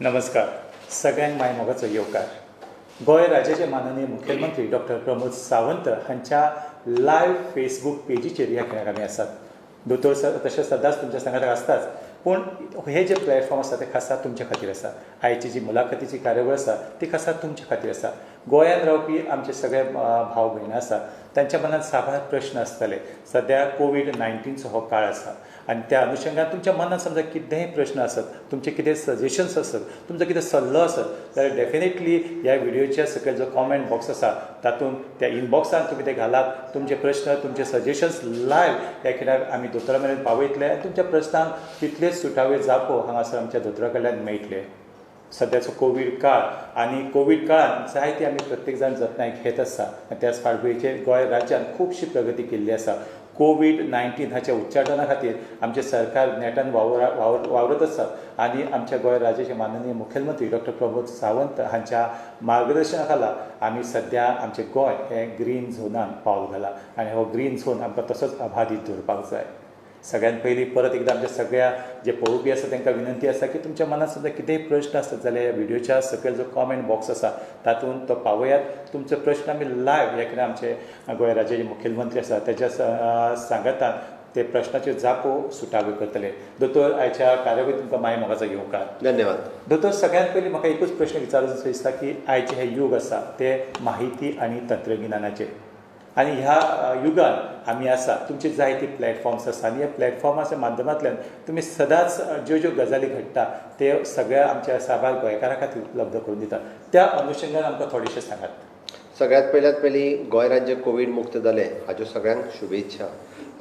नमस्कार. सगळ्यांक माय मोगाचो येवकार. गोंय राज्याचे माननीय मुख्यमंत्री डॉक्टर प्रमोद सावंत हांच्या लायव्ह फेसबूक पेजीचेर ह्या खेळाक आमी आसात. दोतोर तशें सदांच तुमच्या सांगात आसताच, पूण हे जे प्लॅटफॉर्म आसा ते खासा तुमच्या खातीर आसा. आयची जी मुलाखतीची कार्यावळ आसा ती खासा तुमच्या खातीर आसा. गोंयांत रावपी आमचे सगळे भाव भयण आसा तांच्या मनात साबार प्रश्न आसतले. सद्या कोविड-19चो हो काळ आसा आनी त्या अनुशंगान तुमच्या मनात समजा कितेंय प्रश्न आसत, तुमचे कितें सजेशन्स आसत, तुमचो कितें सल्लो आसत जाल्यार डेफिनेटली ह्या व्हिडिओच्या सकयल जो कॉमेंट बॉक्स आसा तातूंत त्या इनबॉक्सान तुमी ते घालात. तुमचे प्रश्न, तुमचे सजेशन्स लायव्ह ह्या खिणाक आमी दोतोरा मेरेन पावयतले आनी तुमच्या प्रश्नांक तितलेच सुटावे जापो हांगासर आमच्या दोतोरा कडल्यान मेळटले. सद्याचो कोवीड काळ आनी कोवीड काळांत जायती आमी प्रत्येक जाण जतनाय घेत आसा आनी त्याच फाटभुंयेचेर गोंय राज्यान खुबशी प्रगती केल्ली आसा. कोविड-19 हाच्या उच्चाटना खातीर आमचे सरकार नेटान वावरत आसा आनी आमच्या गोंय राज्याचे माननीय मुख्यमंत्री डॉक्टर प्रमोद सावंत हांच्या मार्गदर्शना खाला आमी सद्या आमचें गोंय हें ग्रीन झोनान पावल घाला आनी हो ग्रीन झोन आमकां तसोच अबाधीत दवरपाक जाय. सगळ्यात पयलीं परत एकदां आमच्या सगळ्या जे पळोवपी आसा तांकां विनंती आसा की तुमच्या मनात सुद्दां कितेंय प्रश्न आसत जाल्यार ह्या व्हिडिओच्या सकयल जो कॉमेंट बॉक्स आसा तातूंत तो पावयात. तुमचो प्रश्न आमी लायव्ह ह्या कितें आमचे गोंय राज्याचे मुख्यमंत्री आसा तेच्या सांगातान ते प्रश्नाचे जापो सुटावे करतले. दोतोर, आयच्या कार्यावळीक तुमकां माय मोगाचो येवकार. धन्यवाद. दोतोर, सगळ्यात पयलीं म्हाका एकूच प्रश्न विचारूंक दिसता की आयचे हे युग आसा ते माहिती आनी तंत्रगिन्यानाचें आनी ह्या युगान आमी आसा. तुमचे जायती प्लॅटफॉर्म्स आसा आनी ह्या प्लॅटफॉर्माच्या माध्यमांतल्यान तुमी सदांच ज्यो गजाली घडटा ते सगळ्या आमच्या साबार गोंयकारां खातीर उपलब्ध करून दितात. त्या अनुशंगान आमकां थोडेशें सांगात. सगळ्यात पयलीं गोंय राज्य कोवीड मुक्त जालें हाज्यो सगळ्यांक शुभेच्छा.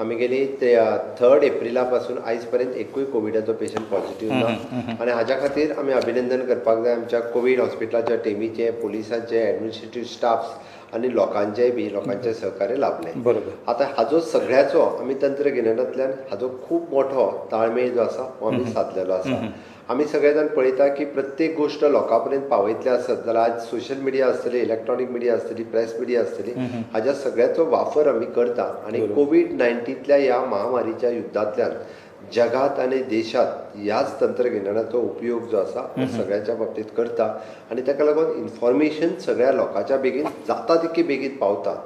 आमी गेली 3 एप्रिला पासून आयज पर्यंत एकूय कोविडाचो पेशंट पॉझिटिव्ह ना आनी हाज्या खातीर आमी अभिनंदन करपाक जाय आमच्या कोवीड हॉस्पिटलाच्या टिमीचे, पुलिसांचे, एडमिनिस्ट्रेटीव स्टाफ्स आनी लोकांचें सहकार्य लाभलें. बरोबर. आतां हाजो सगळ्याचो आमी तंत्रगिन्यानांतल्यान हाजो खूब मोठो ताळमेळ जो आसा हो आमी साधलेलो आसा. आमी सगळे जाण पळयता की प्रत्येक गोश्ट लोकां पर्यंत पावयतले आसत जाल्यार आज सोशल मिडिया आसतली, इलेक्ट्रॉनीक मिडिया आसतली, प्रेस मिडिया आसतली, हाज्या सगळ्याचो वापर आमी करता आनी कोविड-19 ह्या महामारीच्या युद्धांतल्यान जगात आनी देशात ह्याच तंत्रगिन्यानाचो उपयोग जो आसा सगळ्यांच्या बाबतीत करता आनी ताका लागून इन्फॉर्मेशन सगळ्या लोकांच्या बेगीन जाता तितकी बेगीन पावता.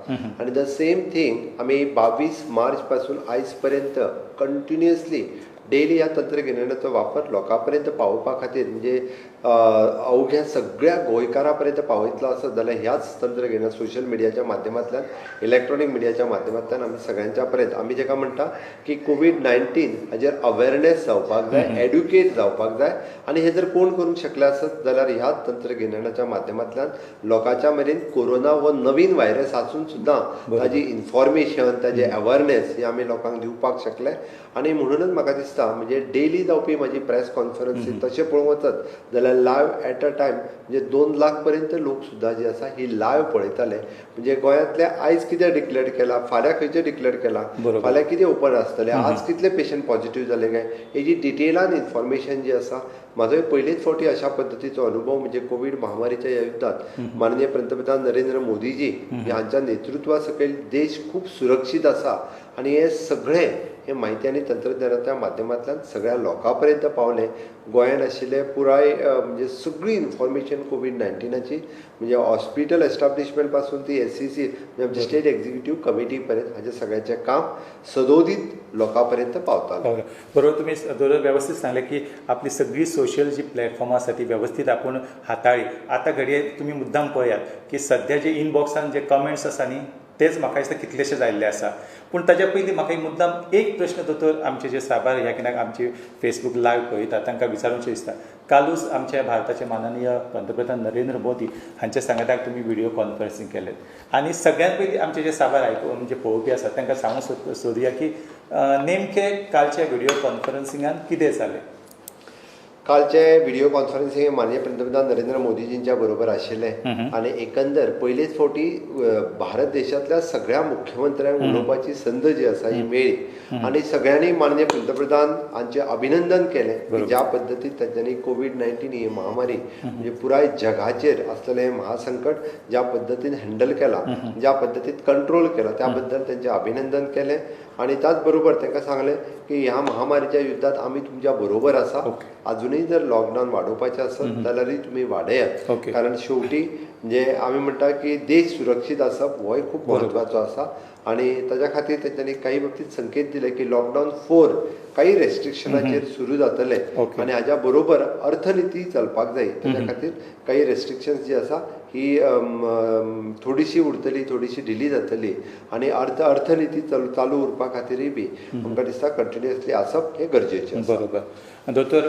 आनी द सेम थिंग आमी 22 मार्च पासून आयज पर्यंत कंटिन्युअसली डेली ह्या तंत्रगिन्यानाचो वापर लोकां पर्यंत पावोवपा खातीर म्हणजे अवघ्या सगळ्या गोंयकारां पर्यंत पावयतलो आसत जाल्यार ह्याच तंत्रगिन्यान सोशल मिडियाच्या माध्यमांतल्यान, इलेक्ट्रॉनीक मिडियाच्या माध्यमांतल्यान आमी सगळ्यांच्या पर्यंत आमी जेका म्हणटा की कोविड-19 हाजेर अवेरनेस जावपाक जाय, एड्युकेट जावपाक जाय आनी हे जर कोण करूंक शकले आसत जाल्यार ह्याच तंत्रगिन्यानाच्या माध्यमांतल्यान लोकांच्या मेरेन कोरोना हो नवीन व्हायरस आसून सुद्दां ताजी इन्फॉर्मेशन, ताजे अवेरनेस ही आमी लोकांक दिवपाक शकले. आनी म्हणूनच म्हाका दिसता म्हणजे डेली जावपी म्हाजी प्रेस कॉन्फरन्सी तशें पळोवंक वचत जाल्यार लायव्ह एट अ टायम म्हणजे 2 लाख पर्यंत लोक सुद्दां जे आसा ही लायव्ह पळयताले. म्हणजे गोंयांतले आयज कितें डिक्लेअर केलां, फाल्यां खंयचें डिक्लेअर केलां, फाल्यां कितें ओपन आसतलें, आज कितले पेशंट पॉझिटिव्ह जाले काय हेजी डिटेलान इन्फॉर्मेशन जी आसा. म्हाजोय पयलेच फावटी अशा पद्दतीचो अनुभव म्हणजे कोवीड महामारीच्या ह्या युद्धांत माननीय पंतप्रधान नरेंद्र मोदीजी ह्यांच्या नेतृत्वा सकयल देश खूब सुरक्षीत आसा आनी हे सगळें हे माहिती आनी तंत्रज्ञानाच्या माध्यमांतल्यान सगळ्या लोकां पर्यंत पावलें. गोंयांत आशिल्ले पुराय म्हणजे सगळी इन्फॉर्मेशन कोविड-19ची म्हणजे हॉस्पिटल एस्टाब्लिशमेंट पासून ती SCC म्हणजे स्टेट एक्झिक्युटीव कमिटी पर्यंत हाजें सगळ्याचें काम सदोदीत लोकां पर्यंत पावतालें. बरोबर. तुमी वेवस्थीत सांगलें की आपली सगळी सोशल जी प्लॅटफॉर्म आसा ती वेवस्थीत आपूण हाताळ्ळी. आतां घडये तुमी मुद्दाम पळयात की सद्या जे इनबॉक्सान जे कमेंट्स आसा न्ही तेच म्हाका दिसता कितलेशेच आयिल्ले आसा. पूण ताच्या पयलीं म्हाका मुद्दाम एक प्रश्न दोतोर आमचे जे साबार ह्या कित्याक आमची फेसबूक लायव्ह पळयतात तांकां विचारूंकशें दिसता. कालूच आमच्या भारताचे माननीय पंतप्रधान नरेंद्र मोदी हांच्या सांगाताक तुमी व्हिडिओ कॉन्फरन्सींग केलें आनी सगळ्यांत पयलीं आमचे जे साबार म्हणजे पळोवपी आसात तांकां सांगूंक सोदुया की नेमकें कालच्या व्हिडिओ कॉन्फरन्सिंगान कितें जालें. कालचे व्हिडिओ कॉन्फरन्सिंग माननीय पंतप्रधान नरेंद्र मोदीजींच्या बरोबर आशिल्लें आनी एकंदर पयलेच फावटी भारत देशांतल्या सगळ्या मुख्यमंत्र्यांक उलोवपाची संद जी आसा ही मेळ्ळी आनी सगळ्यांनी माननीय पंतप्रधान हांचें अभिनंदन केलें ज्या पद्दतीन तांच्यांनी कोविड-19 ही महामारी म्हणजे पुराय जगाचेर आसलेलें हें महासंकट ज्या पद्दतीन हँडल केलां, ज्या पद्दतीन कंट्रोल केला त्या बद्दल तांचें अभिनंदन केलें. आनी त्याच बरोबर तांकां सांगलें की ह्या महामारीच्या युद्धांत आमी तुमच्या बरोबर आसा, अजुनूय आजुनूय जर लॉकडावन वाडोवपाचें आसत जाल्यारूय तुमी वाडयात. ओके. कारण शेवटी म्हणजे आमी म्हणटा की देश सुरक्षीत आसप होय खूब म्हत्वाचो आसा आणि ताच्या खातीर तेंच्यांनी काही बाबतींत संकेत दिले की लॉकडावन 4 काही रेस्ट्रिक्शनाचेर सुरू जातले ओके. आणि हाज्या बरोबर अर्थनिती चलपाक जाय. ताच्या खातीर काही रेस्ट्रिक्शन्स जी आसा ही थोडीशी उरतली, थोडीशी ढिली जातली आणि अर्थनिती चालू उरपा खातीरय बी आमकां दिसता कंटिन्युअसली आसप हें गरजेचें आसा. बरोबर. दोतोर,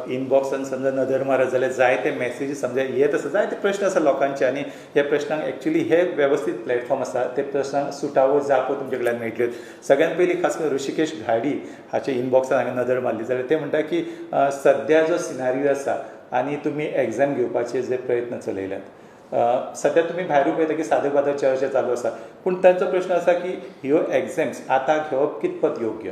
इनबॉक्सान समजा नदर मारत जाल्यार जायते मेसेजी समजा येत आसा, जायते प्रश्न आसा लोकांचे आनी ह्या प्रश्नांक एक्चुअली हे वेवस्थीत प्लॅटफॉर्म आसा ते प्रश्नांक सुटावो जापो तुमचे कडल्यान मेळटल्यो. सगळ्यात पयलीं खास करून ऋषिकेश घाडी हाचे इनबॉक्सान हांवें नदर मारली जाल्यार ते म्हणटा की सद्या जो सिनारियो आसा आनी तुमी एग्जाम घेवपाचे जे प्रयत्न चलयल्यात, सध्या तुमी भायरूय पळयता की सादर बादर चर्चा चालू आसा, पूण तांचो प्रश्न आसा की ह्यो एग्जाम्स आतां घेवप कितपत योग्य?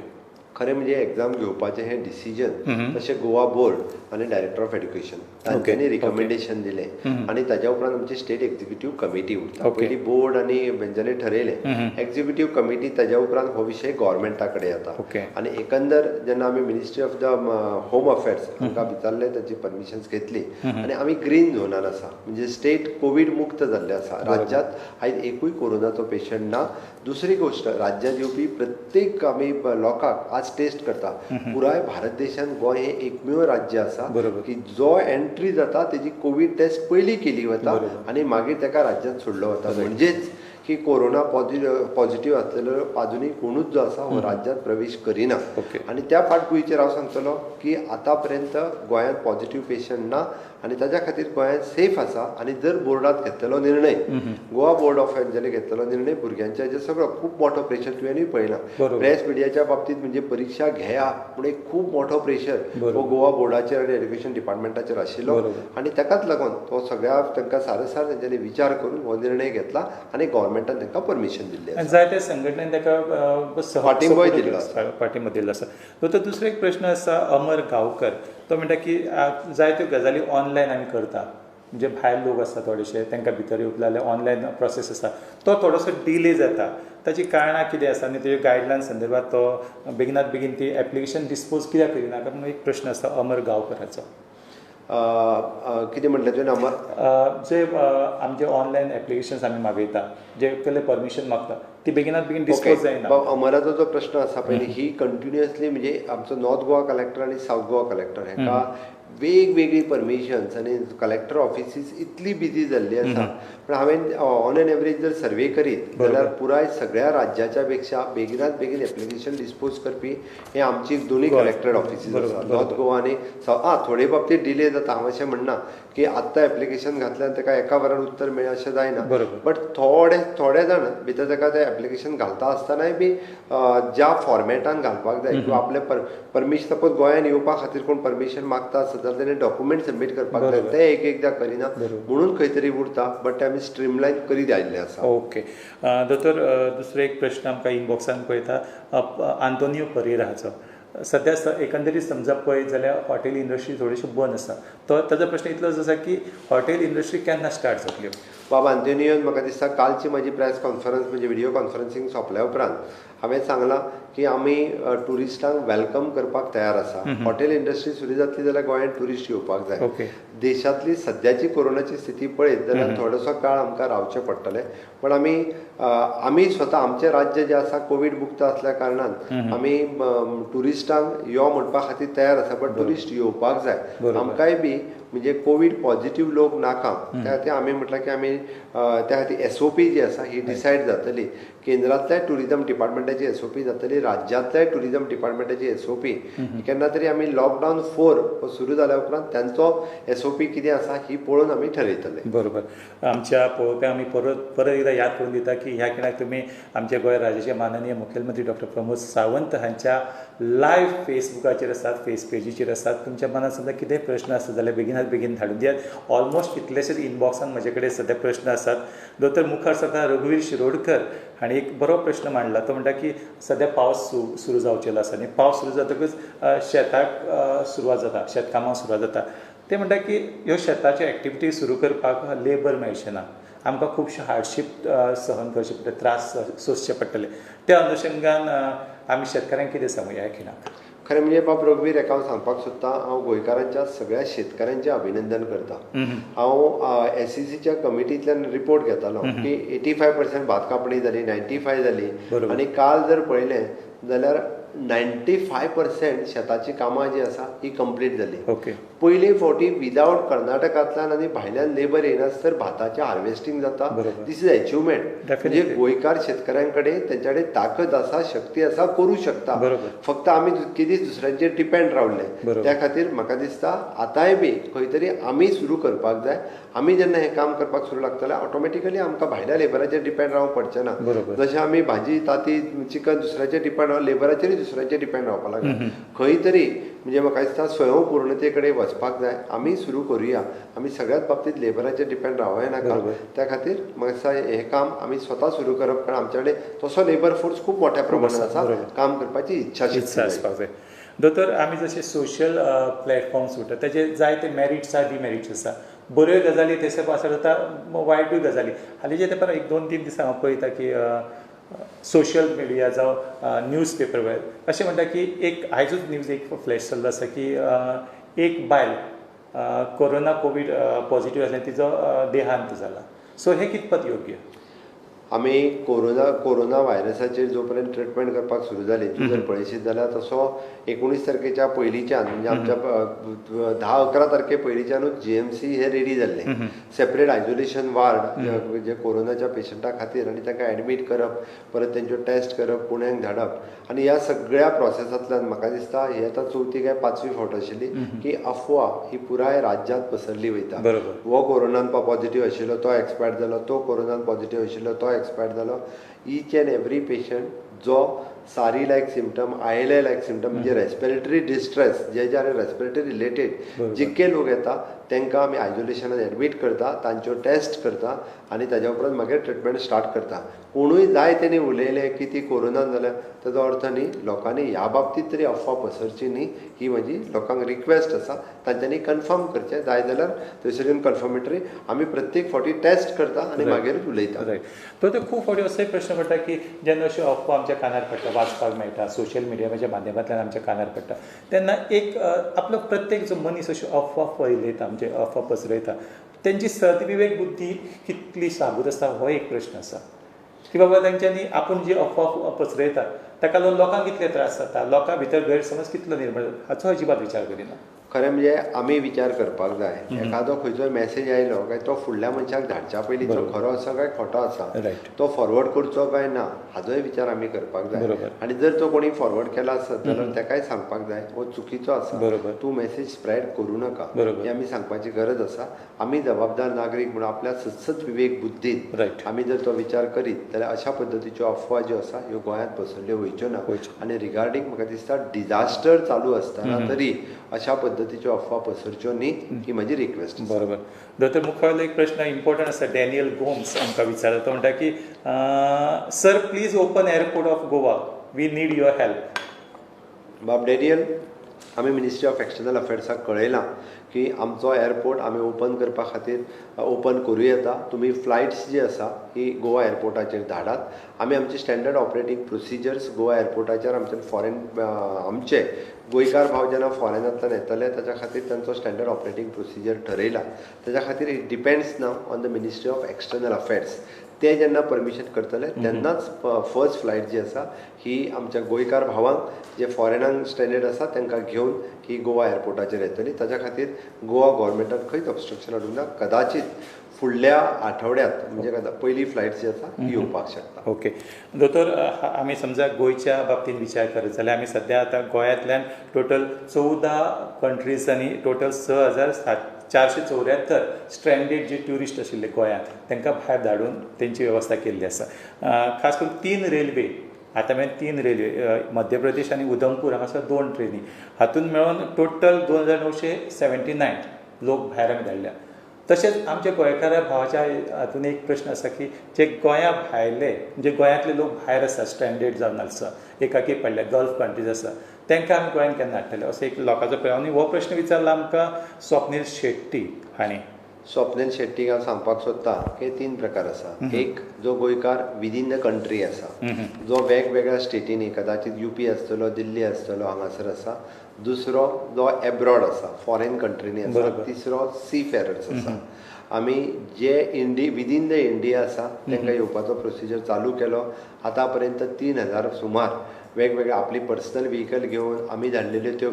खरें म्हणजे एग्जाम घेवपाचें हें डिसिजन तशें गोवा बोर्ड आनी डायरेक्टर ऑफ एड्युकेशन तांच्यांनी रिकमेंडेशन दिलें आनी ताच्या उपरांत आमची स्टेट एक्झिक्युटीव कमिटी उरता. पयलीं बोर्ड आनी बेंचांनी ठरयलें. एक्झिक्युटीव कमिटी ताच्या उपरांत हो विशय गव्हर्मेंटा कडेन येता आनी एकंदर जेन्ना आमी ministry of the home affairs हांकां विचारलें, ताची परमिशन्स घेतली आनी आमी ग्रीन झोनान आसा, म्हणजे स्टेट कोवीड मुक्त जाल्ले आसा. राज्यांत आयज एकूय कोरोनाचो पेशंट ना. दुसरी गोश्ट, राज्यांत येवपी प्रत्येक आमी लोकांक आज टेस्ट करता. पुराय भारत देशांत गोंय हें एकमेव राज्य आसा की जो एंट्री जाता तेजी कोवीड टेस्ट पयलीं केली वता आनी मागीर ताका राज्यांत सोडलो वता. म्हणजेच की कोरोना पॉझिटिव्ह आसलेलो अजुनूय कोणूच जो आसा हो राज्यांत प्रवेश करिना. आनी त्या फाटभुंयेचेर हांव सांगतलो की आतां पर्यंत गोंयांत पॉझिटिव्ह पेशंट ना आनी ताच्या खातीर गोंयांत सेफ आसा. आनी जर बोर्डात घेतलेलो निर्णय, गोवा बोर्ड ऑफ हेल्थान घेतलेलो निर्णय भुरग्यांच्या हेजेर सगळो खूब मोठो प्रेशर तुवेंय पळयला. प्रेस मिडियाच्या बाबतींत म्हणजे परीक्षा घेया पूण एक खूब मोठो प्रेशर हो गोवा बोर्डाचेर आनी एड्युकेशन डिपार्टमेंटाचेर आशिल्लो आनी ताकाच लागून तो सगळ्या तांकां सारसार तेंच्यांनी विचार करून हो निर्णय घेतला आनी गव्हर्मेंटान तांकां परमिशन दिल्ली. जायते संघटनेन ताका पाठिंबो दिल्लो आसा. तर दुसरो एक प्रश्न आसा अमर गांवकर, तो म्हणटा की जायत्यो गजाली ऑनलायन आमी करता, म्हणजे भायर लोक आसता थोडेशे तांकां भितर येवपले जाल्यार ऑनलायन प्रोसेस आसा तो थोडोसो डिले जाता. ताची कारणां कितें आसा आनी तेज्या गायडलायन संदर्भात तो बेगिनात बेगीन ती एप्लिकेशन डिस्पोज कित्याक करिना काय म्हणून एक प्रश्न आसा अमर गांवकराचो. कितें म्हणलें तुवें अमर? जे आमचे ऑनलायन एप्लिकेशन्स आमी मागयता, जे केले परमिशन मागता ती बेगिनात बेगीन डिस्पोज जायना. अमराचो जो प्रश्न आसा पळय ही कंटिन्युअसली म्हणजे आमचो नॉर्थ गोवा कलेक्टर आनी सावथ गोवा कलेक्टर हाका वेगवेगळी परमिशन्स आनी कलेक्टर ऑफिसीस इतली बिजी जाल्ली आसा. पण हांवें ऑन एन एवरेज जर सर्वे करीत जाल्यार पुराय सगळ्या राज्याच्या पेक्षा बेगिनात बेगीन एप्लिकेशन डिस्पोज करपी हे आमची दोनूय कलेक्टर ऑफिसीस आसा, नॉर्थ गोवा आनी थोडे बाबतींत डिले जाता. हांव अशें म्हणना की आत्तां एप्लिकेशन घातल्यान ताका एका वरान उत्तर मेळ्ळें अशें जायना. बट थोडे जाण भितर ताका तें एप्लिकेशन घालता आसतनाय बी ज्या फॉर्मेटान घालपाक जाय किंवा आपले परमिशन सपोज गोंयान येवपा खातीर कोण परमिशन मागता आसत जाल्यार तेणें डॉक्युमेंट सबमीट करपाक जाय, ते एकदां करिना म्हणून खंय तरी उरता. बट ते आमी स्ट्रीमलायन करीत आयिल्ले आसा. ओके. दोतोर, दुसरो एक प्रश्न आमकां इनबॉक्सान पळयता आंतोनियो परेराचो. सध्या एकंदरीत समजा पळयत जाल्यार हॉटेल इंडस्ट्री थोडीशी बंद आसा. ताजो प्रश्न इतलोच आसा की हॉटेल इंडस्ट्री केन्ना स्टार्ट जातल्यो? बाबा आंतोनियोन म्हाका दिसता कालची म्हजी प्रेस कॉन्फरन्स म्हणजे व्हिडिओ कॉन्फरन्सिंग सोंपल्या उपरांत हांवें सांगलां की आमी टुरिस्टांक वेलकम करपाक तयार आसा. हॉटेल इंडस्ट्री सुरू जातली जाल्यार गोंयांत टुरिस्ट येवपाक जाय. देशांतली सद्याची कोरोनाची स्थिती पळयत जाल्यार थोडोसो काळ आमकां रावचें पडटलें. पण आमी स्वता आमचें राज्य जें आसा कोवीड मुक्त आसल्या कारणान आमी टुरिस्टांक यो म्हणपा खातीर तयार आसा. बट टुरिस्ट येवपाक जाय. आमकांय बी म्हणजे कोवीड पॉझिटिव्ह लोक नाका त्या खातीर आमी म्हटलां की आमी त्या खातीर SOP जी आसा ही डिसायड जातली. केंद्रांतल्या टुरिजम डिपार्टमेंटाची SOP जातली, राज्यांतल्या टुरिजम डिपार्टमेंटाची SOP. केन्ना तरी आमी लॉकडावन 4 सुरू जाल्या उपरांत त्यांचो SOP कितें आसा ही पळोवन आमी ठरयतले. बरोबर. आमच्या पळोवप्यांक आमी परत एकदां याद करून दिता की ह्या खिणाक तुमी आमचे गोंय राज्याचे माननीय मुखेलमंत्री डॉक्टर प्रमोद सावंत हांच्या लायव्ह फेसबुकाचेर आसात, फेस पेजीचेर आसात. तुमच्या मनात समजा कितेंय प्रश्न आसत जाल्यार बेगिनात बेगीन धाडून दियात. ऑलमोस्ट कितलेशेच इनबॉक्सान म्हजे कडेन सद्या प्रश्न आसात. दोतोर मुखार सरता रघुवीर शिरोडकर हांणी एक बरो प्रश्न मांडला. तो म्हणटा की सद्या पावस सुरू जावचेलो आसा आनी पावस सुरू जातकच शेताक सुरवात जाता, शेतकामाक सुरवात जाता. ते म्हणटा की ह्यो शेताच्यो एक्टिविटी सुरू करपाक लेबर मेळचे ना, आमकां खुबशे हार्डशीप सहन करचे पडटले, त्रास सोंसचे पडटले. त्या अनुशंगान आमी शेतकाऱ्यांक कितें सांगूया ह्या खिणाक? खरें म्हणजे बाब रघुवीर हेका हांव सांगपाक सोदतां, हांव गोंयकारांच्या सगळ्या शेतकाऱ्यांचें अभिनंदन करतां. हांव SCCच्या कमिटींतल्यान रिपोर्ट घेतालो की 85% भात कापणी जाली, 95 जाली, आनी काल जर पळयलें जाल्यार 95% शेताची कामां जी आसा ही कंप्लीट जाली. पयलीं फावटी विदावट कर्नाटकांतल्यान आनी भायल्यान लेबर येयनासतर भाताचें हार्वेस्टिंग जाता. This is achievement. म्हणजे गोंयकार शेतकऱ्यां कडेन तेंच्या कडेन ताकद आसा, शक्ती आसा, करूं शकता. फक्त आमी कितें दुसऱ्यांचेर डिपेंड रावल्ले. त्या खातीर म्हाका दिसता आतांय बी खंय तरी आमी सुरू करपाक जाय. आमी जेन्ना हें काम करपाक सुरू लागतले ऑटोमॅटिकली आमकां भायल्या लेबराचेर डिपेंड रावंक पडचें ना. जशें आमी भाजी ताती चिकन दुसऱ्याचेर डिपेंड रावप, लेबराचेरूय दुसऱ्याचेर डिपेंड रावपाक लागला. खंय तरी म्हणजे म्हाका दिसता स्वयंपूर्णते कडेन वचपाक जाय. आमी सुरू करुया. आमी सगळ्याच बाबतींत लेबराचेर डिपेंड रावय नाका. त्या खातीर म्हाका दिसता हें काम आमी स्वता सुरू करप, कारण आमचे कडेन तसो लेबर फोर्स खूब मोठ्या प्रमाणात आसा. काम करपाची इच्छा आसपाक जाय. दोतोर, आमी जशे सोशल प्लॅटफॉर्म्स उरता तेजे जायते मेरिट्स आसा, डिमेरिट्स आसा. बऱ्योय गजाली थंयसर पास जाता, वायटूय गजाली. हालींच्या तेंपार 1-2-3 दिसा हांव पळयता की सोशल मिडिया जावं न्यूज पेपर वेळ अशें म्हणटा की एक आयजूच न्यूज एक फ्लॅश जाल्लो आसा की एक बायल कोवीड पॉझिटिव्ह आसलें, तिजो देहांत जाला. सो हें कितपत योग्य? आमी कोरोना व्हायरसाचेर जो पर्यंत ट्रिटमेंट करपाक सुरू जाली, तूं जर पळयशीत जाल्यार तसो 19 तारखेच्या पयलींच्यान म्हणजे आमच्या 10-11 तारखे पयलींच्यानूच GMC हे रेडी जाल्ले. सेपरेट आयसोलेशन वार्ड जे कोरोनाच्या पेशंटा खातीर, आनी तांकां एडमीट करप, परत तेंच्यो टेस्ट करप, पुण्याक धाडप. आनी ह्या सगळ्या प्रोसेसांतल्यान म्हाका दिसता ही आतां 4थी काय 5वी फावट आशिल्ली की अफवा ही पुराय राज्यांत पसरली वयता. हो कोरोनान पॉझिटिव्ह आशिल्लो तो एक्सपायर्ड जालो, तो कोरोनान पॉझिटिव्ह आशिल्लो तो एक्सपायर्ड जालो. ईच एंड एवरी पेशंट जो सारी लायक सिमटम, ILA लायक सिमटम म्हणजे रेस्पिरेटरी डिस्ट्रेस, जे रेस्पिरेटरी रिलेटेड जितके लोक येता तांकां आमी आयसोलेशनान एडमीट करता, तांच्यो टेस्ट करता आनी ताज्या उपरांत मागीर ट्रिटमेंट स्टार्ट करता. कोणूय जाय तेणी उलयलें की ती कोरोनान जाल्या ताजो अर्थ न्ही. लोकांनी ह्या बाबतींत तरी अफवा पसरची न्ही, ही म्हजी लोकांक रिक्वेस्ट आसा. तांच्यांनी कन्फर्म करचें, जाय जाल्यार थंयसर कन्फर्मेटरी आमी प्रत्येक फावटी टेस्ट करता आनी मागीर उलयता. तो खूब फावटी असोय प्रश्न पडटा की जेन्ना अश्यो अफवा आमच्या कानार पडटा, वाचपाक मेळटा, सोशल मिडियाच्या माध्यमांतल्यान आमच्या कानार पडटा, तेन्ना एक आपलो प्रत्येक जो मनीस अश्यो अफवा फैलयता, म्हणजे अफवा पसरयता, तेंची सदविवेक बुद्धी कितली साबूत आसता हो एक प्रश्न आसा. की बाबा तेंच्यांनी आपूण जी अफवा पसरयता ताका लागून लोकांक कितले त्रास जाता, लोकां भितर गैरसमज कितलो निर्माण जाता, हाचो अजिबात विचार करिना. खरें म्हणजे आमी विचार करपाक जाय. एखादो खंयचोय मेसेज आयलो काय तो फुडल्या मनशाक धाडच्या पयलीं तो खरो आसा काय खोटो आसा, तो फॉरवर्ड करचो काय ना, हाचोय विचार आमी करपाक जाय. आनी जर तो कोणी फॉरवर्ड केला आसत जाल्यार ताकाय सांगपाक जाय हो चुकीचो आसा, तूं मेसेज स्प्रेड करूं नाका, ही आमी सांगपाची गरज आसा. आमी जबाबदार नागरीक म्हणून आपल्या सतत विवेक बुद्दीन आमी जर तो विचार करीत जाल्यार अशा पद्दतीच्यो अफवा ज्यो आसा ह्यो गोंयांत पसरल्यो वयच्यो ना. आनी रिगार्डींग म्हाका दिसता डिझास्टर चालू आसतना तरी अशा पद्दतीच्यो अफवा पसरच्यो न्ही, ही म्हजी रिक्वेस्ट. बरोबर. दोतोर, मुखावेलो एक प्रश्न इम्पॉर्टंट आसा. डॅनियल गोम्स आमकां विचारता, तो म्हणटा की sir please open airport of Goa, we need your help. बाब डॅनियल, आमी मिनिस्ट्री ऑफ एक्सटर्नल अफेर्साक कळयलां की आमचो एअरपोर्ट आमी ओपन करपा खातीर ओपन करूं येता. तुमी फ्लायट्स जी आसा ही गोवा एअरपोर्टाचेर धाडात. आमी आमचे स्टँडर्ड ऑपरेटींग प्रोसिजर्स गोवा एअरपोर्टाचेर आमचे गोंयकार भाव जेन्ना फॉरेनांतल्यान येतले ताच्या खातीर तांचो स्टँडर्ड ऑपरेटींग प्रोसिजर ठरयला. ताच्या खातीर it depends now on the ministry of external affairs. ते जेन्ना परमिशन करतले तेन्नाच फर्स्ट फ्लायट जी आसा ही आमच्या गोंयकार भावांक जे फॉरेनाक स्टँडर्ड आसा तांकां घेवन ही गोवा एअरपोर्टाचेर येतली. ताच्या खातीर गोवा गव्हर्मेंटान खंयच ऑब्स्ट्रक्शन हाडूंक ना. कदाचित फुडल्या आठवड्यात म्हणजे पयली फ्लायट जी आसा ही येवपाक शकता. ओके दोतोर, आमी समजा गोंयच्या बाबतींत विचार करत जाल्यार आमी सद्या आतां गोंयांतल्यान टोटल 14 कंट्रीजांनी टोटल 6,474 स्ट्रँडेड जे ट्युरिस्ट आशिल्ले गोंयांत तांकां भायर धाडून तेंची वेवस्था केल्ली आसा. खास करून 3 रेल्वे आतां मेरेन 3 रेल्वे मध्य प्रदेश आनी उधमपूर हांगासर 2 ट्रेनी, हातून मेळून टोटल 2,979 लोक भायर आमी धाडल्या. तशेंच आमच्या गोंयकारा भावाच्या हातून एक प्रश्न आसा की जे गोंया भायले म्हणजे गोंयांतले लोक भायर आसा, स्ट्रँडेड जावन आसा, एकाकी पडल्या, गल्फ कंट्रीज आसा, तांकां आमी गोंयांत केन्ना हाडटले असो एक लोकांचो प्रश्न. आनी हो प्रश्न विचारला आमकां स्वप्नील शेट्टी हांणी. स्वप्नील शेट्टीक हांव सांगपाक सोदतां की 3 प्रकार आसा. एक जो गोंयकार विदीन द कंट्री आसा, जो वेगवेगळ्या स्टेटींनी कदाचित यूपी आसतलो, दिल्ली आसतलो, हांगासर आसा. दुसरो जो एब्रॉड आसा, फॉरेन कंट्रीनी आसा. तिसरो सी फेरर्स आसा. आमी जे विदीन द इंडिया आसा तांकां येवपाचो प्रोसिजर चालू केलो. आतां पर्यंत 3,000 सुमार वेगवेगळे आपली पर्सनल व्हेकल घेवन आमी धाडलेल्यो त्यो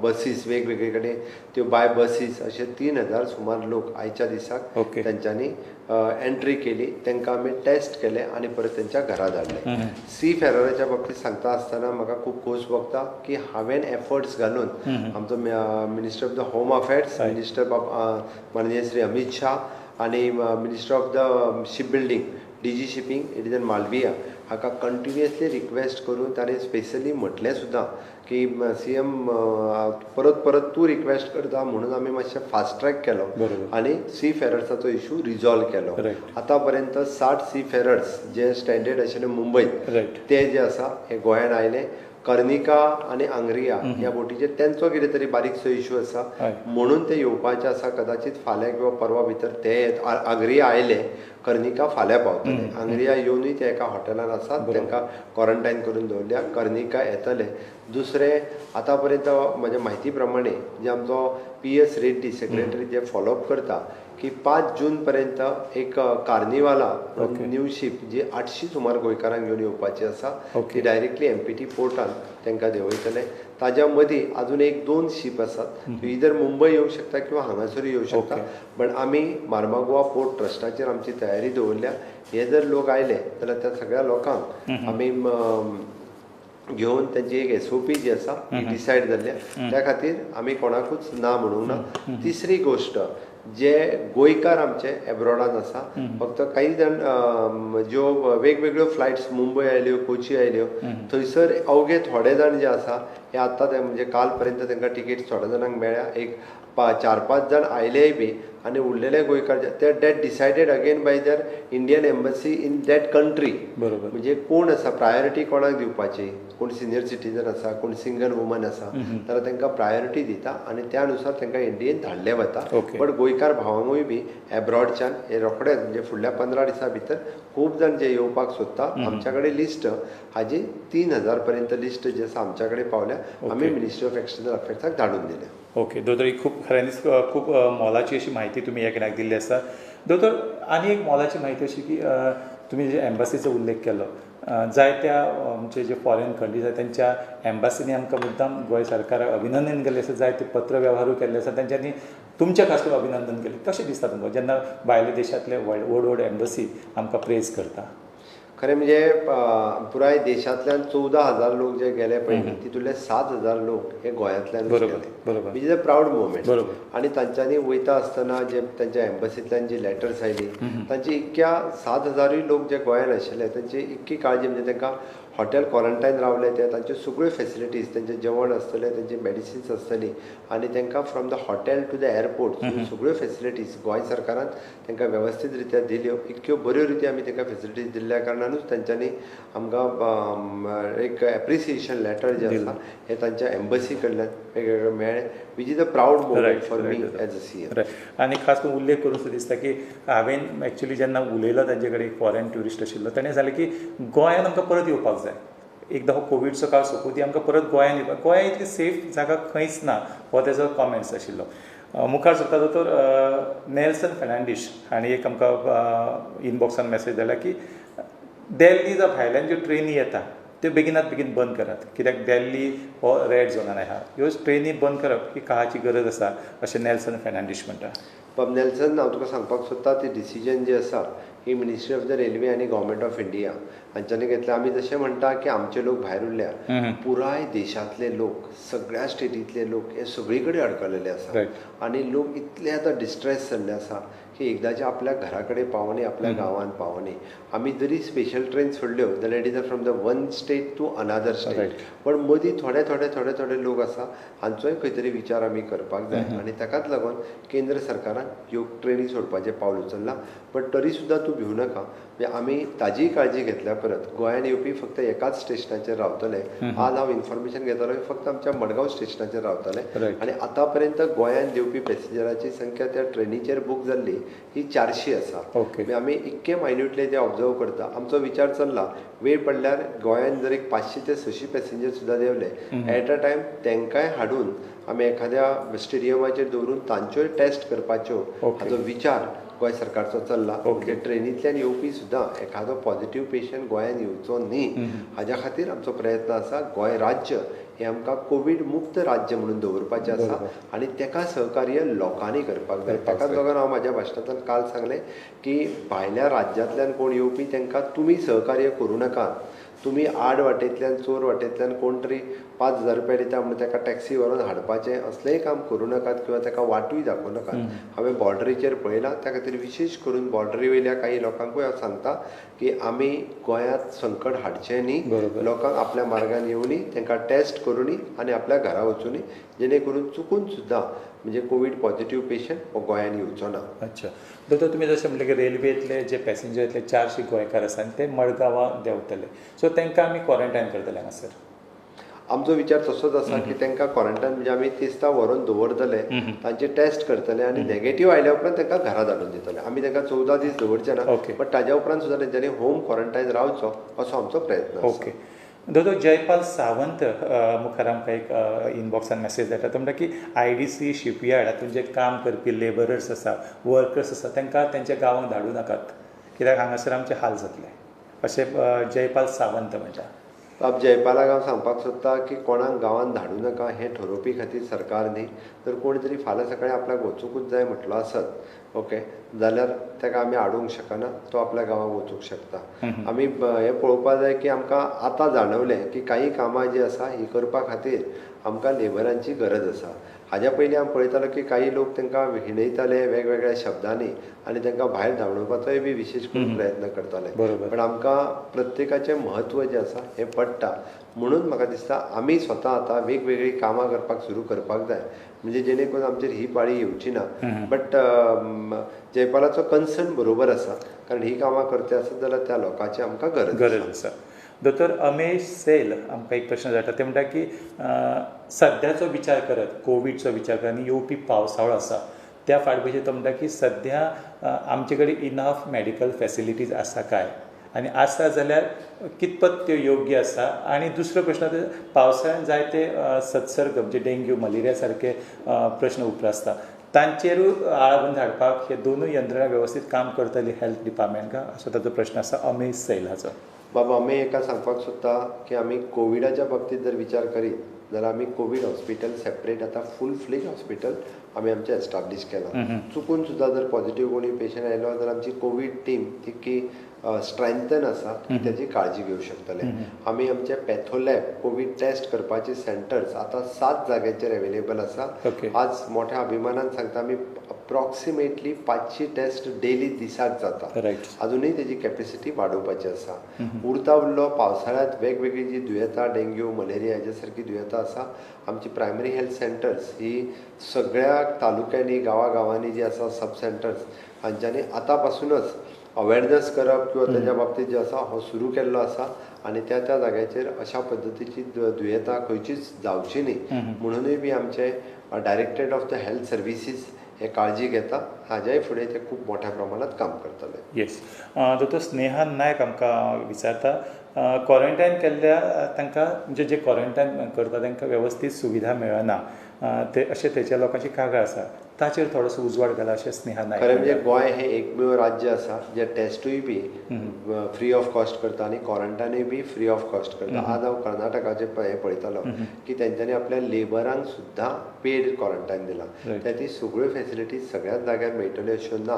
बसीस वेगवेगळे कडेन त्यो बाय बसीस अशे 3,000 सुमार लोक आयच्या दिसाक तेंच्यांनी एंट्री केली. तांकां आमी टेस्ट केले आनी परत तेंच्या घरा धाडले. सी फेरराच्या बाबतींत सांगता आसतना म्हाका खूब खोस भोगता की हांवें एफर्ट्स घालून आमचो minister of the home affairs, minister माननीय श्री अमित शाह आनी minister of the ship building DG shipping it is in Malaviya हाका कंटिन्युअसली रिक्वेस्ट करून ताणें स्पेशली म्हटलें सुद्दां की CM परत परत तूं रिक्वेस्ट करता म्हणून आमी मातशें फास्ट ट्रॅक केलो आनी सी फेरर्साचो इशू रिजॉल्व केलो. आतां पर्यंत 60 सी फेरर्स जे स्टँडर्ड आशिल्ले मुंबयत ते जे आसा हे गोंयांत आयले. कर्निका आनी आंग्रिया ह्या बोटीचेर तेंचो कितें तरी बारीकसो इशू आसा म्हणून ते येवपाचे आसा. कदाचित फाल्यां किंवा परवा भितर ते आंग्रिया आयले, कर्निका फाल्यां पावतले. आंग्रिया येवनूय ते एका हॉटेलान आसात, तांकां क्वॉरंटायन करून दवरल्या. कर्निका येतले. दुसरें आतां पर्यंत म्हज्या म्हायती प्रमाणे जे आमचो PS रेड्डी सेक्रेटरी जे फॉलोअप करता की 5 जून पर्यंत एक कार्निवाला न्यू शीप जी 800 सुमार गोंयकारांक घेवन येवपाची आसा ती डायरेक्टली MPT पोर्टान तांकां देंवयतले. ताज्या मदीं अजून 1-2 शीप आसात, इधर मुंबय येवंक शकता किंवा हांगासरूय येवंक शकता. पण आमी मार्मागोवा पोर्ट ट्रस्टाचेर आमची तयारी दवरल्या. हे जर लोक आयले जाल्यार त्या सगळ्या लोकांक आमी घेवन त्यांची एक SOP जी आसा ती डिसायड जाल्ल्या. त्या खातीर आमी कोणाकूच ना म्हणूंक ना. तिसरी गोश्ट जे गोंयकार आमचे एब्रॉडान आसा, फक्त काही जाण ज्यो वेगवेगळ्यो फ्लायट्स मुंबय आयल्यो, कोची आयल्यो, थंयसर अवघे थोडे जाण जे आसा हे आतां म्हणजे काल पर्यंत तांकां टिकेट थोड्या जाणांक मेळ्ळ्या. एक 4-5 जाण आयलेय बी आनी उरलेले गोंयकार ते डेट डिसायडेड अगेन बाय दर Indian embassy in that country. म्हणजे कोण आसा प्रायोरिटी कोणाक दिवपाची, कोण सिनियर सिटीजन आसा, कोण सिंगल वुमन आसा जाल्यार तांकां प्रायोरिटी दिता आनी त्या अनुसार तांकां इंडियेन धाडले वता. बट गोंयकार भावांकूय बी एब्रॉडच्यान हे रोखडेच म्हणजे फुडल्या 15 दिसां भितर खूब जाण जे येवपाक सोदता. आमच्या कडेन लिस्ट हाजी 3,000 पर्यंत लिस्ट जी आसा आमच्या कडेन पावल्या. आमी मिनिस्ट्री ऑफ एक्सटर्नल अफेर्साक धाडून दिल्या. ओके दोतोर, खूब खऱ्यांनीच खूब मोलाची अशी माहिती तुमी ह्या कित्याक दिल्ली आसा. दोतोर, आनी एक मोलाची माहिती अशी की तुमी जे एम्बसीचो उल्लेख केलो, जायत्या आमचे जे फॉरेन कंट्रीज आसा त्यांच्या एम्बसीनी आमकां मुद्दाम गोंय सरकाराक अभिनंदन केल्लें आसा, जायते पत्र वेव्हारूय केल्ले आसा, तेंच्यांनी तुमच्या खास करून अभिनंदन केलें. कशें दिसता तुमकां जेन्ना भायल्या देशांतले व्हड व्हड एम्बसी आमकां प्रेज करता? खरें म्हणजे पुराय देशांतल्यान 14,000 लोक जे गेले पळय तितूंतले 7,000 लोक हे गोंयांतल्यान गेले. Which is a proud movement. आनी तांच्यांनी वयता आसतना जे तांच्या एम्बसींतल्यान जी लेटर्स आयली तांची इतक्या 7,000 लोक जे गोंयांत आशिल्ले तांची इतकी काळजी, म्हणजे तांकां हॉटेल क्वॉरंटायन रावले ते तांच्यो सगळ्यो फेसिलिटीज, तेंचें जेवण आसतलें, तेंची मेडिसिन्स आसतली आनी तांकां from the hotel to the airport सगळ्यो फेसिलिटीज गोंय सरकारान तांकां वेवस्थीत रित्या दिल्यो. इतक्यो बऱ्यो रित्या आमी तांकां फेसिलिटीज दिल्ल्या कारणानूच तांच्यांनी आमकां एक एप्रिसिएशन लेटर जें आसा हें तांच्या एम्बसी कडल्यान वेगवेगळें मेळ्ळें. Which is a proud movement for me as a CM. आनी खास करून उल्लेख करून सुद्दां दिसता की हांवें एक्चुली जेन्ना उलयलो तांचे कडेन एक फॉरेन ट्युरिस्ट आशिल्लो, ताणें सांगलें की गोंयांत आमकां परत येवपाक जाय. एकदां हो कोविडचो काळ सोंपूं आमकां परत गोंयांत येवपाक. गोंया इतली सेफ जागा खंयच ना हो तेजो कॉमेंट्स आशिल्लो. मुखार सरता दोतोर नेल्सन फेर्नांडीस हांणी एक आमकां इनबॉक्सान मॅसेज धाडला की दिल्ली जो भायल्यान ज्यो ट्रेनी येता त्यो बेगिनात बेगीन बंद करात, कित्याक दिल्ली हो रेड झोनान आसा. ह्यो ट्रेनी बंद करप ही काळाची गरज आसा अशें नेल्सन फेर्नांडीस म्हणटा. पण नेल्सन, हांव तुका सांगपाक सोदतां ती डिसिजन जी आसा ही मिनिस्ट्री ऑफ द रेल्वे आनी गव्हर्मेंट ऑफ इंडिया हांच्यांनी घेतल्या. आमी जशें म्हणटा की आमचे लोक भायर उरल्या, पुराय देशांतले लोक, सगळ्या स्टेटींतले लोक हे सगळी कडेन अडकलेले आसा आनी लोक इतले आतां डिस्ट्रेस जाल्ले आसा की एकदांचे आपल्या घरा कडेन पावोनी, आपल्या गांवांत पावोनी. आमी जरी स्पेशल ट्रेन सोडल्यो जाल्यार it is from the one state to another state. पण मदीं थोडे थोडे थोडे थोडे लोक आसा हांचोय खंय तरी विचार आमी करपाक जाय आनी ताकाच लागून केंद्र सरकारान ह्यो ट्रेनी सोडपाचें पावल उचल्लां. पण तरी सुद्दां तूं भिवू नाका, म्हणजे आमी ताजीय काळजी घेतल्या परत गोंयान येवपी फक्त एकाच स्टेशनाचेर रावतले. आज हांव इन्फॉर्मेशन घेतालो की फक्त आमच्या मडगांव स्टेशनाचेर रावतले. Right. आनी आतां पर्यंत गोंयान येवपी पॅसेंजराची संख्या त्या ट्रेनीचेर बूक जाल्ली ही 400 आसा. Okay. म्हणजे आमी इतके मायन्युटली ते ऑब्जर्व करता. आमचो विचार चल्ला वेळ पडल्यार गोंयान जर एक 500 ते 600 पॅसेंजर सुद्दां देंवले एट अ टायम तांकांय हाडून आमी एखाद्या स्टेडियमाचेर दवरून तांच्योय टेस्ट करपाच्यो हाचो विचार गोंय सरकारचो चल्ला. म्हणजे ट्रेनींतल्यान येवपी सुद्दां एखादो पॉझिटिव्ह पेशंट गोंयान येवचो न्ही हाज्या खातीर आमचो प्रयत्न आसा. गोंय राज्य हें आमकां कोवीड मुक्त राज्य म्हणून दवरपाचें आसा आनी तेका सहकार्य लोकांनी करपाक जाय. ताकाच लागून हांव म्हाज्या भाशणांतल्यान काल सांगलें की भायल्या राज्यांतल्यान कोण येवपी तांकां तुमी सहकार्य करूं नाकात. तुमी आड वाटेंतल्यान चोर वाटेंतल्यान कोण तरी 5,000 रुपया दिता म्हणून ताका टॅक्सी व्हरून हाडपाचें असलेंय काम करूं नाकात किंवा ताका वाटूय दाखोवं नाकात. हांवें बॉर्डरीचेर पळयलां त्या खातीर विशेश करून बॉर्डरी वयल्या काही लोकांकूय हांव सांगता की आमी गोंयांत संकट हाडचें न्ही. लोकांक आपल्या मार्गान येवनी तांकां टेस्ट करुनी आनी आपल्या घरा वचुनी जेणे करून चुकून सुद्दां म्हणजे कोवीड पॉझिटिव्ह पेशंट हो गोंयान येवचो ना. अच्छा दोतोर तुमी जशें म्हणलें की रेल्वेंतले जे पॅसेंजर येतले 400 गोंयकार आसा आनी ते मडगांवां देंवतले सो तांकां आमी क्वॉरंटायन करतले हांगासर. आमचो विचार तसोच आसा की तांकां क्वॉरंटायन म्हणजे आमी तिस्ता व्हरून दवरतले तांचे टेस्ट करतले आनी नेगेटीव्ह आयल्या उपरांत तांकां घरा धाडून दितले. आमी तांकां 14 दीस दवरचे ना बट ताज्या उपरांत सुद्दां तेंच्यांनी होम क्वॉरंटायन रावचो असो आमचो प्रयत्न. ओके दोतोर जयपाल सावंत मुखार आमकां एक इनबॉक्सान मेसेज धाडटा तो म्हणटा की IDC शिपयार्ड हातूंत जे काम करपी लेबरर्स आसा वर्कर्स आसा तांकां तेंच्या गांवांक धाडूं नाकात कित्याक हांगासर आमचे हाल जातले अशें जयपाल सावंत म्हणटा. आप जयपालाक हांव सांगपाक सोदता की कोणाक गांवांत धाडूं नाका हें ठरोवपी खातीर सरकार न्ही तर कोण तरी फाल्यां सकाळीं आपल्याक वचूंकूच जाय म्हटलो आसत ओके जाल्यार ताका आमी हाडूंक शकना. तो आपल्या गांवांक वचूंक शकता. आमी हें पळोवपाक जाय की आमकां आतां जाणवलें की काही कामां जीं आसा ही करपा खातीर आमकां लेबरांची गरज आसा. हाज्या पयलीं हांव पळयतालो की काही लोक तांकां हिणयताले वेगवेगळ्या शब्दांनी आनी तांकां भायर धांवडोवपाचोय बी विशेश करून प्रयत्न करताले. पण आमकां प्रत्येकाचें म्हत्व जें आसा हें पडटा म्हणून म्हाका दिसता आमी स्वता आतां वेगवेगळीं कामां करपाक सुरू करपाक जाय म्हणजे जेणे करून आमचेर ही पाळी येवची ना. बट जयपालाचो कन्सर्न बरोबर आसा कारण ही कामां करची आसत जाल्यार त्या लोकांची आमकां गरज आसा. दोतोर अमेश सेल आमकां एक प्रश्न धाडटा ते म्हणटा की सद्याचो विचार करत कोविडचो विचार करत आनी येवपी पावसाळो आसा त्या फाटभुंयेर तो म्हणटा की सद्या आमचे कडेन इनफ मेडिकल फॅसिलिटीज आसा काय आनी आसा जाल्यार कितपत त्यो योग्य आसा. आनी दुसरो प्रश्न पावसाळ्यांत जायते संसर्ग म्हणजे डेंग्यू मलेरिया सारके प्रश्न उप्रासता तांचेरूय आळाबंद हाडपाक हे दोनूय यंत्रणा वेवस्थीत काम करतली हेल्थ डिपार्टमेंट का असो ताचो प्रश्न आसा अमेश सेल हाचो. बाबा आमी एका सांगपाक सोदता की आमी कोविडाच्या बाबतींत जर विचार करीत जाल्यार आमी कोवीड हॉस्पिटल सेपरेट आतां फूल फ्लेज हॉस्पिटल आमी आमचें एस्टाब्लीश केलां. चुकून सुद्दां जर पॉझिटिव्ह कोणी पेशंट आयलो जाल्यार आमची कोवीड टीम तितकी स्ट्रेंथन आसा की त्याची काळजी घेवंक शकतले. आमी आमचे पॅथोलॅब कोवीड टेस्ट करपाचे सेंटर्स आतां 7 जाग्यांचेर अवेलेबल आसा. आज मोठ्या अभिमानान सांगता आमी अप्रॉक्सिमेटली 500 टेस्ट डेली दिसाक जाता. अजुनूय तेजी कॅपेसिटी वाडोवपाची आसा. उरता उरलो पावसाळ्यांत वेगवेगळी जी दुयेंतां डेंग्यू मलेरिया हेजे सारकी दुयेंतां आसा आमची प्रायमरी हेल्थ सेंटर्स ही सगळ्या तालुक्यांनी गांवांनी जी आसा सब सेंटर्स हांच्यांनी आतां पासूनच अवेरनेस करप किंवा त्याच्या बाबतीत जे आसा हो सुरू केल्लो आसा आनी त्या जाग्याचेर अशा पद्दतीची दुयेंतां खंयचीच जावची न्ही म्हणूनय बी आमचे directorate of the health services हे काळजी घेता. हाज्याय फुडें ते खूब मोठ्या प्रमाणात काम करतले. येस दोतोर स्नेहा नायक आमकां विचारता क्वॉरंटायन केल्ल्या तांकां म्हणजे जे क्वॉरंटायन करता तांकां वेवस्थीत सुविधा मेळना ते अशें थंयच्या लोकांची कागाळ आसा ताचेर थोडोसो उजवाड घाला अशें स्नेहा नायक. खरें म्हणजे गोंय हें एकमेव राज्य आसा जे टेस्टूय बी फ्री ऑफ कॉस्ट करता आनी क्वॉरंटायनूय बी फ्री ऑफ कॉस्ट करता. आज हांव कर्नाटकाचें हें पळयतालो की तेंच्यांनी आपल्या लेबरांक सुद्दां पेड क्वॉरंटायन दिलां. ती सगळ्यो फॅसिलिटीज सगळ्याच जाग्यार मेळटल्यो अश्यो ना.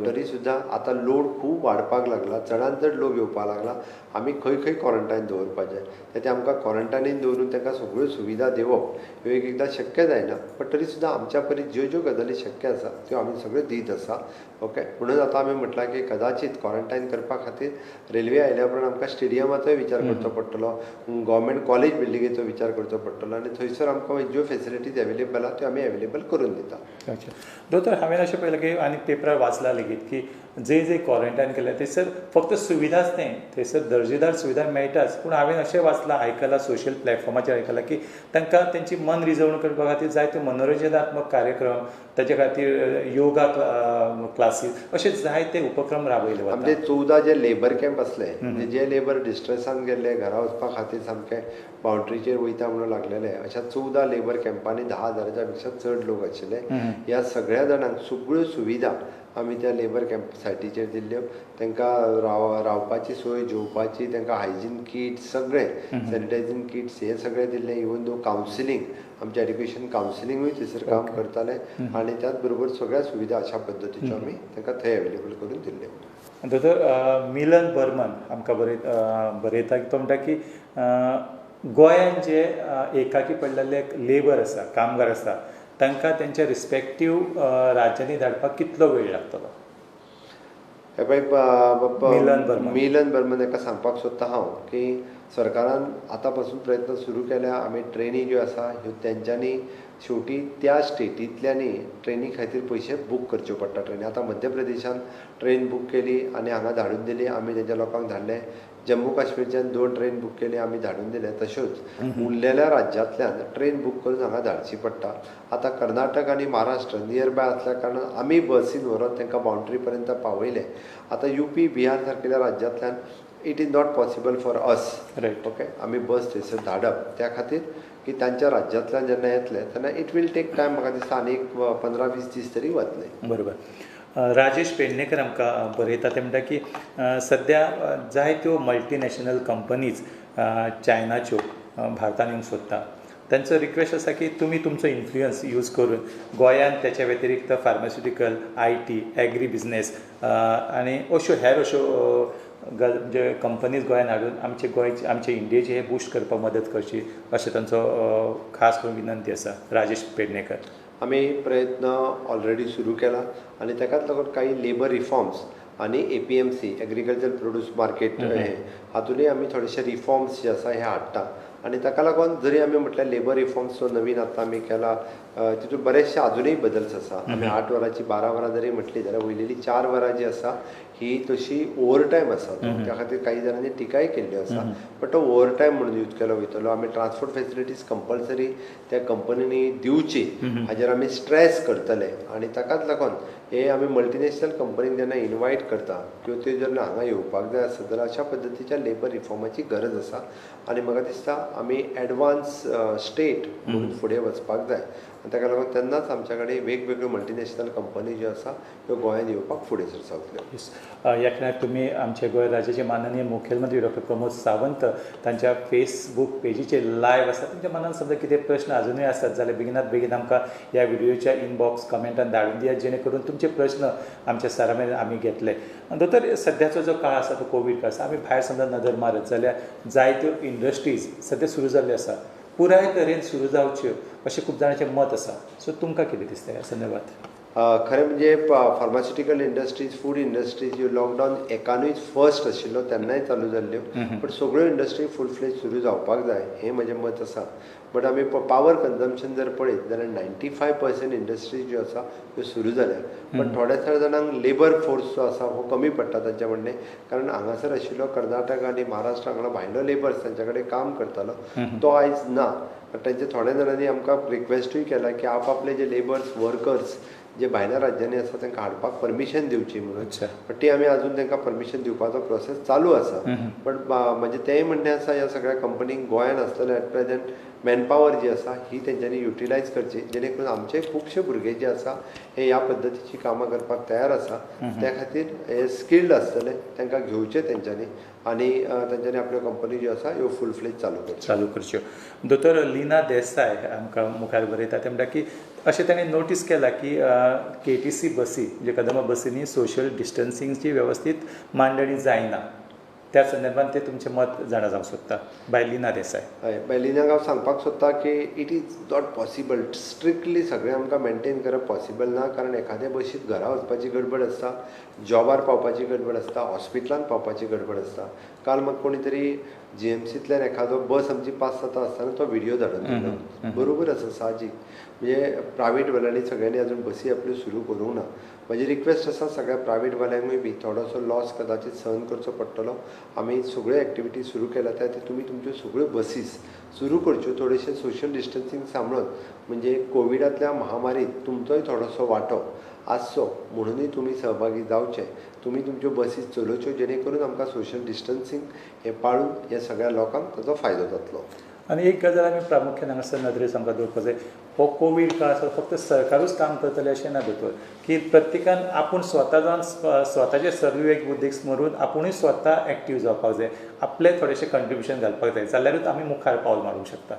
तरी सुद्दां आतां लोड खूब वाडपाक लागला. चडांत चड लोक येवपाक लागला. आमी खंय खंय क्वॉरंटायन दवरपाचें ते आमकां क्वॉरंटायनीन दवरून तांकां सगळ्यो सुविधा दिवप ह्यो एकदां शक्य जायना. बट तरी सुद्दां आमच्या परी ज्यो ज्यो गजाली शक्य आसा त्यो आमी सगळ्यो दीत आसा. ओके म्हणून आतां आमी म्हटलां की कदाचित क्वॉरंटायन करपा खातीर रेल्वे आयल्या उपरांत आमकां स्टेडियमाचोय विचार करचो पडटलो गव्हर्मेंट कॉलेज बिल्डिंगेचो विचार करचो पडटलो आनी थंयसर आमकां ज्यो फॅसिलिटीज अवेलेबल आहा त्यो आमी अवेलेबल करून दिता. अच्छा दोतोर हांवें अशें पळयलां की आनी पेपरार वाचलां लेगीत की जे क्वॉरंटायन केल्या थंयसर फक्त सुविधाच न्ही थंयसर दर्जेदार सुविधा मेळटाच, पूण हांवें अशें वाचलां, आयकलां, सोशल प्लॅटफॉर्माचेर आयकलां की तांकां तेंची मन रिजवण करपा खातीर जायते मनोरंजनात्मक कार्यक्रम, ताचे खातीर योगा क्लासीस अशे जायते उपक्रम राबयले वता. आमचे 14 जे लेबर कॅम्प असले, म्हणजे जे लेबर डिस्ट्रेसान गेल्ले, घरा वचपा खातीर सामके बाउंड्रीचेर वयता म्हणून लागलेले, अशा 14 लेबर कॅम्पांनी 10,000च्या पेक्षा चड लोक आशिल्ले. ह्या सगळ्या जाणांक सगळ्यो सुविधा आमी त्या लेबर कॅम्प सायटीचेर दिल्ल्यो. तांकां रावपाची सोय, जेवपाची, तांकां हायजीन किट्स सगळे, सॅनिटायझींग किट्स हे सगळे दिल्ले. इवन दो कावन्सिलींग, आमचे एड्युकेशन कावन्सिलींगूय थंयसर काम करताले आनी त्याच बरोबर सगळ्या सुविधा अशा पद्दतीच्यो आमी तांकां थंय अवेलेबल करून दिल्ल्यो. दोतोर मिलन बर्मन आमकां बरयता, तो म्हणटा की गोंयांत जे एकाकी पडलेले लेबर आसा, कामगार आसा, तांकां तेंच्या रिस्पेक्टीव राज्यांनी धाडपाक कितलो वेळ लागतलो? हे पळय मिलन बर्मन हाका सांगपाक सोदता हांव की सरकारान आतां पासून प्रयत्न सुरू केल्या. आमी ट्रेनी ज्यो आसा ह्यो तेंच्यांनी शेवटी त्या स्टेटींतल्यांनी ट्रेनी खातीर पयशे बूक करच्यो पडटा. ट्रेनी आतां मध्य प्रदेशान ट्रेन बूक केली आनी हांगा धाडून दिली, आमी तेंच्या लोकांक धाडले. जम्मू काश्मीरच्यान 2 ट्रेन बूक केली, आमी धाडून दिले. तश्योच उरलेल्या राज्यांतल्यान ट्रेन बूक करून हांगा धाडची पडटा. आतां कर्नाटक आनी महाराष्ट्र नियर बाय आसल्या कारणान आमी बसीन व्हरून तांकां बाउंड्री पर्यंत पावयले. आतां UP बिहार सारकेल्या राज्यांतल्यान it is not possible for us, right, okay, आमी बस थंयसर धाडप. त्या खातीर की तांच्या राज्यांतल्यान जेन्ना येतले तेन्ना इट वील टेक टायम. म्हाका दिसता आनी 15-20 दीस तरी वतले. बरोबर. राजेश पेडणेकर आमकां बरयता, ते म्हणटा की सद्या जायत्यो मल्टीनॅशनल कंपनीज चायनाच्यो भारतांत येवंक सोदता. तांचो रिक्वेस्ट आसा की तुमी तुमचो इन्फ्लुयन्स यूज करून गोंयांत त्याच्या व्यतिरिक्त फार्मास्युटिकल, IT, एग्री बिझनेस आनी हेर अश्यो म्हणजे कंपनीज गोंयांत हाडून आमचे इंडियेचे हे बूस्ट करपाक मदत करची, अशें तांचो खास करून विनंती आसा. राजेश पेडणेकर. आमी प्रयत्न ऑलरेडी सुरू केला आनी ताकाच लागून काही लेबर रिफॉर्म्स आनी APMC एग्रीकल्चर प्रोड्यूस मार्केट हातूंतय आमी थोडेशे रिफॉर्म्स जे आसा हे हाडटा. आनी ताका लागून जरी आमी म्हटल्यार लेबर रिफॉर्म्स नवीन आतां आमी केला, तितूंत बरेचशे अजुनूय बदल्स आसा. आमी 8 वरांची 12 वरां जरी म्हटली जाल्यार वयलेली 4 वरां जी आसा ही तशी ओवरटायम आसा. त्या खातीर काही जाणांनी टिकाय केल्ली आसा, बट तो ओवरटायम म्हणून यूज केलो वयतलो. आमी ट्रान्सपोर्ट फेसिलिटीज कंपल्सरी त्या कंपनीनी दिवची हाजेर आमी स्ट्रेस करतले. आनी ताकाच लागून हे आमी मल्टीनॅशनल कंपनीक जेन्ना इनवायट करता किंवा त्यो जेन्ना हांगा येवपाक जाय आसत जाल्यार अशा पद्दतीच्या लेबर रिफॉर्माची गरज आसा. आनी म्हाका दिसता आमी एडवान्स स्टेट म्हणून फुडें वचपाक जाय. आनी ताका लागून तेन्नाच आमच्या कडेन वेगवेगळ्यो मल्टीनॅशनल कंपनी ज्यो आसा त्यो गोंयांत येवपाक फुडें सरसावतल्यो. ह्या खिणाक तुमी आमचे गोंय राज्याचे माननीय मुखेलमंत्री डॉ. प्रमोद सावंत तांच्या फेसबूक पेजीचेर लायव्ह आसा. तुमच्या मनान समजा कितें प्रश्न अजुनूय आसत जाल्यार बेगिनात बेगीन आमकां ह्या व्हिडिओच्या इनबॉक्स कमेंटान धाडून दियात, जेणे करून तुमचे प्रश्न आमच्या सरा मेरेन आमी घेतले. दोतोर, सद्याचो जो काळ आसा तो कोवीड काळ आसा. आमी भायर समजा नदर मारत जाल्यार जायत्यो इंडस्ट्रीज सद्या सुरू जाल्ल्यो आसा, पुराय तरेन सुरू जावच्यो अशें खूब जाणांचें मत आसा. सो तुमकां कितें दिसता ह्या संदर्भांत? खरें म्हणजे फार्मास्युटिकल इंडस्ट्रीज, फूड इंडस्ट्रीज ह्यो लॉकडावन एकानूच फर्स्ट आशिल्लो तेन्नाय चालू जाल्ल्यो, बट सगळ्यो इंडस्ट्री फूल फ्लेज सुरू जावपाक जाय हें म्हजें मत आसा. बट आमी पावर कन्जम्पशन जर पळयत जाल्यार 95% इंडस्ट्रीज ज्यो आसा त्यो सुरू जाल्या. पण थोड्या जाणांक लेबर फोर्स जो आसा हो कमी पडटा तांचे म्हणणें, कारण हांगासर आशिल्लो कर्नाटक आनी महाराष्ट्र हांगा भायलो लेबर्स तांचे कडेन काम करतालो तो आयज ना. तांचे थोड्या जाणांनी आमकां रिक्वेस्टूय केला की आपले जे लेबर्स वर्कर्स जे भायल्या राज्यांनी आसा तांकां हाडपाक परमिशन दिवची म्हणून. बट ती आमी अजून तांकां परमिशन दिवपाचो प्रोसेस चालू आसा. बट म्हणजे तेंय म्हणणें आसा ह्या सगळ्या कंपनीक गोंयांत आसतले एट प्रेझेंट मॅनपावर जी आसा ही तेंच्यांनी युटिलायज करची, जेणे करून आमचे खुबशे भुरगे जे आसा हे ह्या पद्दतीची कामां करपाक तयार आसा. त्या खातीर हे स्किल्ड आसतले तांकां घेवचे तेंच्यांनी आनी तेंच्यांनी आपल्यो कंपनी ज्यो आसा ह्यो फूल फ्लेज चालू करच्यो. दोतोर लीना देसाय आमकां मुखार बरयता, ते म्हणटा की अशें ताणें नोटीस केला की KTC बसी म्हणजे कदंबा बसींनी सोशल डिस्टन्सिंगची वेवस्थीत मांडणी जायना. त्या संदर्भात ते तुमचें मत जाणा जावंक सोदता. बाय लीना देसाय. हय, बाय लिनाक हांव सांगपाक सोदता की it is not possible. Strictly सगळें आमकां मेंटेन करप पॉसिबल ना, कारण एखाद्या बशींत घरा वचपाची गडबड आसता, जॉबार पावपाची गडबड आसता, हॉस्पिटलांत पावपाची गडबड आसता. काल म्हाका कोणी तरी GMCंतल्यान एखादो बस आमची पास जाता आसतना तो व्हिडिओ धाडून दिलो. बरोबर आसा, साहजीक. म्हणजे प्रायवेट वेळांनी सगळ्यांनी अजून बसी आपल्यो सुरू करूंक ना. म्हजी रिक्वेस्ट आसा सगळ्या प्रायवेटवाल्यांकूय बी थोडोसो लॉस कदाचित सहन करचो पडटलो. आमी सगळ्यो एक्टिविटी सुरू केल्या त्या तुमी तुमच्यो सगळ्यो बसीस सुरू करच्यो थोडेशें सोशल डिस्टन्सींग सांबाळून, म्हणजे कोविडांतल्या महामारींत तुमचोय थोडोसो वांटो आसचो म्हणूनय तुमी सहभागी जावचे. तुमी तुमच्यो बसीस चलोवच्यो जेणे करून आमकां सोशल डिस्टन्सींग हें पाळून हे सगळ्या लोकांक ताचो फायदो जातलो. आनी एक गजाल आमी प्रामुख्यान हांगासर नदरेर आमकां दवरपाक जाय, हो कोवीड काळ आसा फक्त सरकारूच काम करतले अशें ना दोतोर, की प्रत्येकान आपूण स्वता जावन स्वताचे सर्विवेक बुद्धीक स्मरून आपुणूय स्वता एक्टीव जावपाक जाय, आपले थोडेशें कंट्रिब्युशन घालपाक जाय, जाल्यारूच आमी मुखार पावल मारूंक शकता.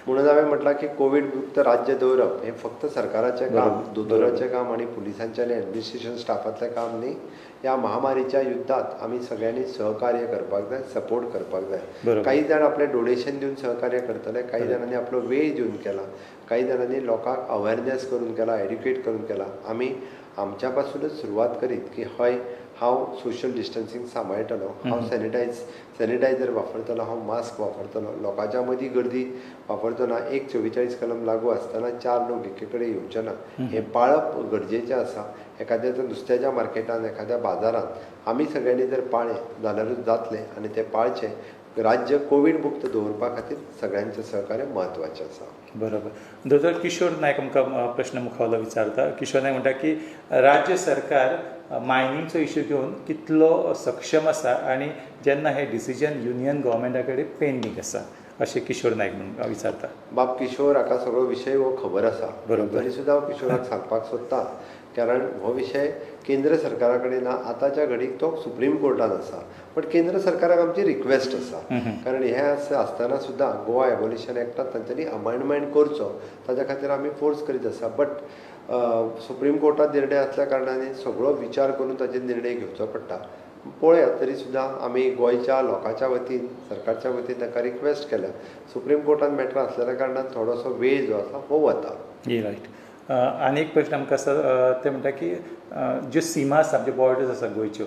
म्हणून हांवें म्हटलां की कोवीड मुक्त राज्य दवरप हें फक्त सरकाराचें काम, दोतोराचें काम आनी पुलिसांचें आनी एडमिनिस्ट्रेशन स्टाफांतलें काम न्ही. ह्या महामारीच्या युद्धांत आमी सगळ्यांनी सहकार्य करपाक जाय, सपोर्ट करपाक जाय. काही जाण आपलें डोनेशन दिवन सहकार्य करतले, काही जाणांनी आपलो वेळ दिवन केला, काही जाणांनी लोकांक अवेरनेस करून केला, एड्युकेट करून केला. आमी आमच्या पासूनच सुरवात करीत की हय हांव सोशल डिस्टन्सींग सांबाळटलो, हांव सॅनिटायझर वापरतलो, हांव मास्क वापरतलो, लोकांच्या मदीं गर्दी वापरतना 144 कलम लागू आसतना 4 लोक एके कडेन येवचे ना, हें पाळप गरजेचें आसा. एखाद्या नुस्त्याच्या मार्केटांत, एखाद्या बाजारांत आमी सगळ्यांनी जर पाळ्ळें जाल्यारूच जातलें आनी तें पाळचें. राज्य कोवीड मुक्त दवरपा खातीर सगळ्यांचें सहकार्य म्हत्वाचें आसा. बरोबर. दोतोर किशोर नायक आमकां प्रश्न मुखावलो विचारता. किशोर नायक म्हणटा की राज्य सरकार मायनिंगचो इश्यू घेवन कितलो सक्षम आसा आनी जेन्ना हे डिसिजन युनियन गव्हर्मेंटा कडेन पेंडींग आसा अशें किशोर नायक म्हणून विचारता. बाब किशोर, हाका सगळो विशय हो खबर आसा. बरोबर. तरी सुद्दां हांव किशोराक सांगपाक सोदतां, कारण हो विशय केंद्र सरकारा कडेन ना, आतांच्या घडीक तो सुप्रीम कोर्टान आसा. बट केंद्र सरकाराक आमची रिक्वेस्ट आसा, कारण हें आसतना सुद्दां गोवा एबॉलिशन एक्टांत तांच्यांनी अमेंडमेंट करचो, ताच्या खातीर आमी फोर्स करीत आसा. बट सुप्रीम कोर्टात निर्णय आसल्या कारणान सगळो विचार करून ताचेर निर्णय घेवचो पडटा. पळया, तरी सुद्दां आमी गोंयच्या लोकांच्या वतीन, सरकारच्या वतीन ताका रिक्वेस्ट केल्या. सुप्रीम कोर्टान मॅटर आसलेल्या कारणान थोडोसो वेळ जो आसा हो वता. रायट. आनी एक प्रश्न आमकां आसा ते म्हणटा की ज्यो सिमा आसा, म्हणजे बॉर्डर्स आसा गोंयच्यो,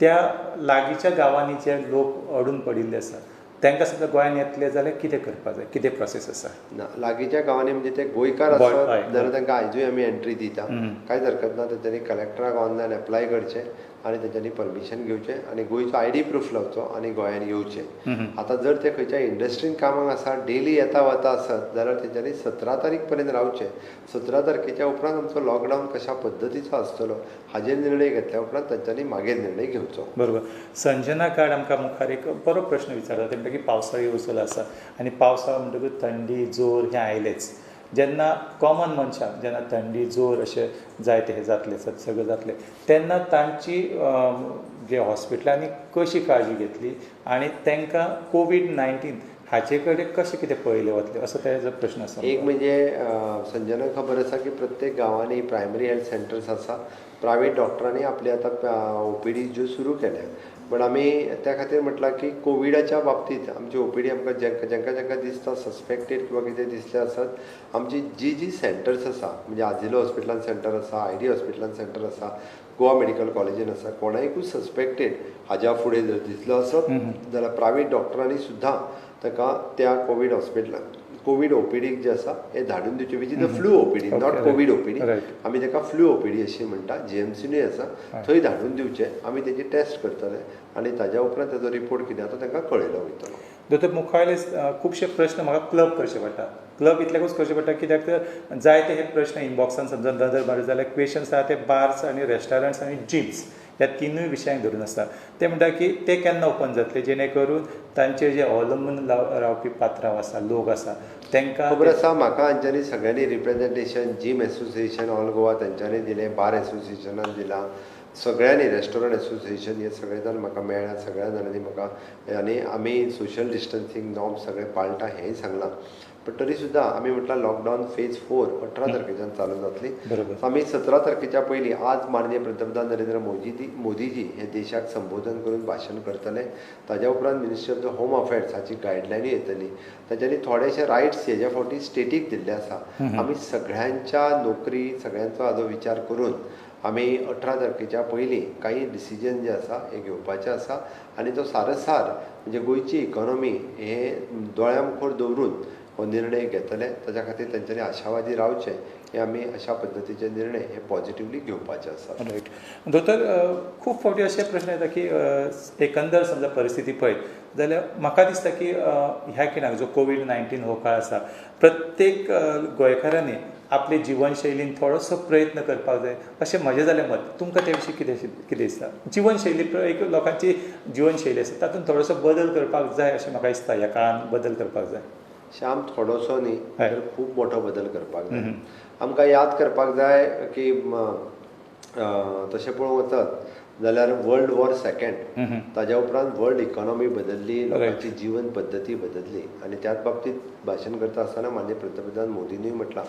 त्या लागींच्या गांवांनी जे लोक अडून पडिल्ले आसा तांकां सुद्दां गोंयांत येतले जाल्यार कितें करपाक जाय, कितें प्रोसेस आसा? ना, लागींच्या गांवांनी म्हणजे ते गोंयकार आसत जाल्यार तांकां आयजूय आमी एंट्री दिता, कांयच हरकत ना. तेंच्यांनी कलेक्टराक ऑनलायन एप्लाय करचें आनी तेंच्यांनी परमिशन घेवचें आनी गोंयचो ID प्रूफ लावचो आनी गोंयांत येवचें. आतां जर ते खंयच्या इंडस्ट्रीन कामाक आसा, डेली येता वता आसत जाल्यार तेंच्यांनी 17 तारीख पर्यंत रावचें. 17 तारखेच्या उपरांत आमचो लॉकडावन कशा पद्दतीचो आसतलो हाजेर निर्णय घेतल्या उपरांत तेंच्यांनी मागीर निर्णय घेवचो. बरोबर. संजना कार्ड आमकां मुखार एक बरो प्रश्न विचारता, ते म्हणटा की पावसाळी वचून आसा आनी पावसाळो म्हणटकूच थंडी, जोर हें आयलेच. जेन्ना कॉमन मनशाक जेन्ना थंडी, जोर अशें जायते हे जातले, सगळें जातलें, तेन्ना तांची जे हॉस्पिटलांनी कशी काळजी घेतली आनी तांकां कोवीड-19 हाचे कडेन कशें कितें पळयलें वतलें असो तेजो प्रश्न आसा. एक म्हणजे संजनाक खबर आसा की प्रत्येक गांवांनी प्रायमरी हेल्थ सेंटर्स आसा. प्रायवेट डॉक्टरांनी आपली आतां OPD ज्यो सुरू केल्या. पण आमी त्या खातीर म्हटलां की कोविडाच्या बाबतींत आमची OPD आमकां जेंका दिसता सस्पेक्टेड किंवा कितें दिसलें आसत, आमची जी सेंटर्स आसा, म्हणजे आजिलो हॉस्पिटलान सेंटर आसा, ID हॉस्पिटलान सेंटर आसा, गोवा मेडिकल कॉलेजीन आसा, कोणायकूय सस्पेक्टेड हाज्या फुडें जर दिसलो आसत जाल्यार प्रायवेट डॉक्टरांनी सुद्दां ताका त्या कोवीड हॉस्पिटलान कोवीड OPD जे आसा हे धाडून दिवचे, which is the flu OPD, not Covid OPD. आमी ताका फ्लू OPD अशी म्हणटा, GMCनूय आसा, थंय धाडून दिवचे. आमी तेजी टेस्ट करतले आनी ताज्या उपरांत ताजो रिपोर्ट कितें आसा तांकां कळयलो वयतलो. दोतोर मुखावेले खुबशे प्रश्न म्हाका क्लब करचे पडटा. क्लब इतलेकूच करचे पडटा कित्याक तर जायते हे प्रश्न इनबॉक्सान समजा नदर मारत जाल्यार क्वेश्चन्स आसा ते बार्स आनी रेस्टॉरंट्स आनी जिम्स ह्या तिनूय विशयांक धरून आसता. ते म्हणटा की ते केन्ना ओपन जातले जेणे करून तांचेर जे अवलंबून रावपी पात्रांव आसा, लोक आसा, तांकां खबर आसा. म्हाका हांच्यांनी सगळ्यांनी representation, gym association all Goa तांच्यांनी दिलें, बार एसोसिएशनान दिलां, सगळ्यांनी रेस्टॉरंट एसोसिएशन हे सगळे जाण म्हाका मेळ्ळ्या. सगळ्या जाणांनी म्हाका आनी आमी सोशल डिस्टन्सींग नॉर्म सगळे पाळटा हेंय सांगलां. पण तरी सुद्दां आमी म्हटलां लॉकडावन फेज 4 18 तारखेच्यान चालू जातली. आमी 17 तारखेच्या पयलीं आज माननीय पंतप्रधान नरेंद्र मोदीजी हे देशाक संबोधन करून भाशण करतले. ताज्या उपरांत ministry of the home affairs हाची गायडलायनूय येतली. ताच्यांनी थोडेशे रायट्स हेज्या फावटी स्टेटीक दिल्ले आसा. आमी सगळ्यांच्या नोकरी, सगळ्यांचो हाजो विचार करून आमी 18 तारखेच्या पयलीं काही डिसिजन जे आसा हे घेवपाचे आसा आनी तो सारसार म्हणजे गोंयची इकॉनॉमी हे दोळ्या मुखार दवरून हो निर्णय घेतले ताच्या खातीर तेंच्यांनी आशावादी रावचें हे आमी अशा पद्दतीचे निर्णय हे पॉझिटिव्हली घेवपाचे आसात. रायट दोतोर खूब फावटी अशे प्रश्न येता की एकंदर समजा परिस्थिती पळयत जाल्यार म्हाका दिसता की ह्या खिणाक जो कोविड-19 हो काळ आसा प्रत्येक गोंयकारांनी आपले जिवनशैलीन थोडोसो प्रयत्न करपाक जाय अशें म्हजें जालें मत. तुमकां ते विशीं कितें दिसता? जिवनशैली एक लोकांची जिवनशैली आसा तातूंत थोडोसो बदल करपाक जाय अशें म्हाका दिसता. ह्या काळान बदल करपाक जाय. श्याम थोडोसो न्ही हय. तर खूब मोठो बदल करपाक जाय. आमकां याद करपाक जाय की तशें पळोवंक वचत जाल्यार वर्ल्ड वॉर सेकंड ताज्या उपरांत वर्ल्ड इकॉनॉमी बदलली, लोकांची जीवन पद्दती बदलली आणि त्याच बाबतीत भाशण करता आसतना माननीय पंतप्रधान मोदींनी म्हटलां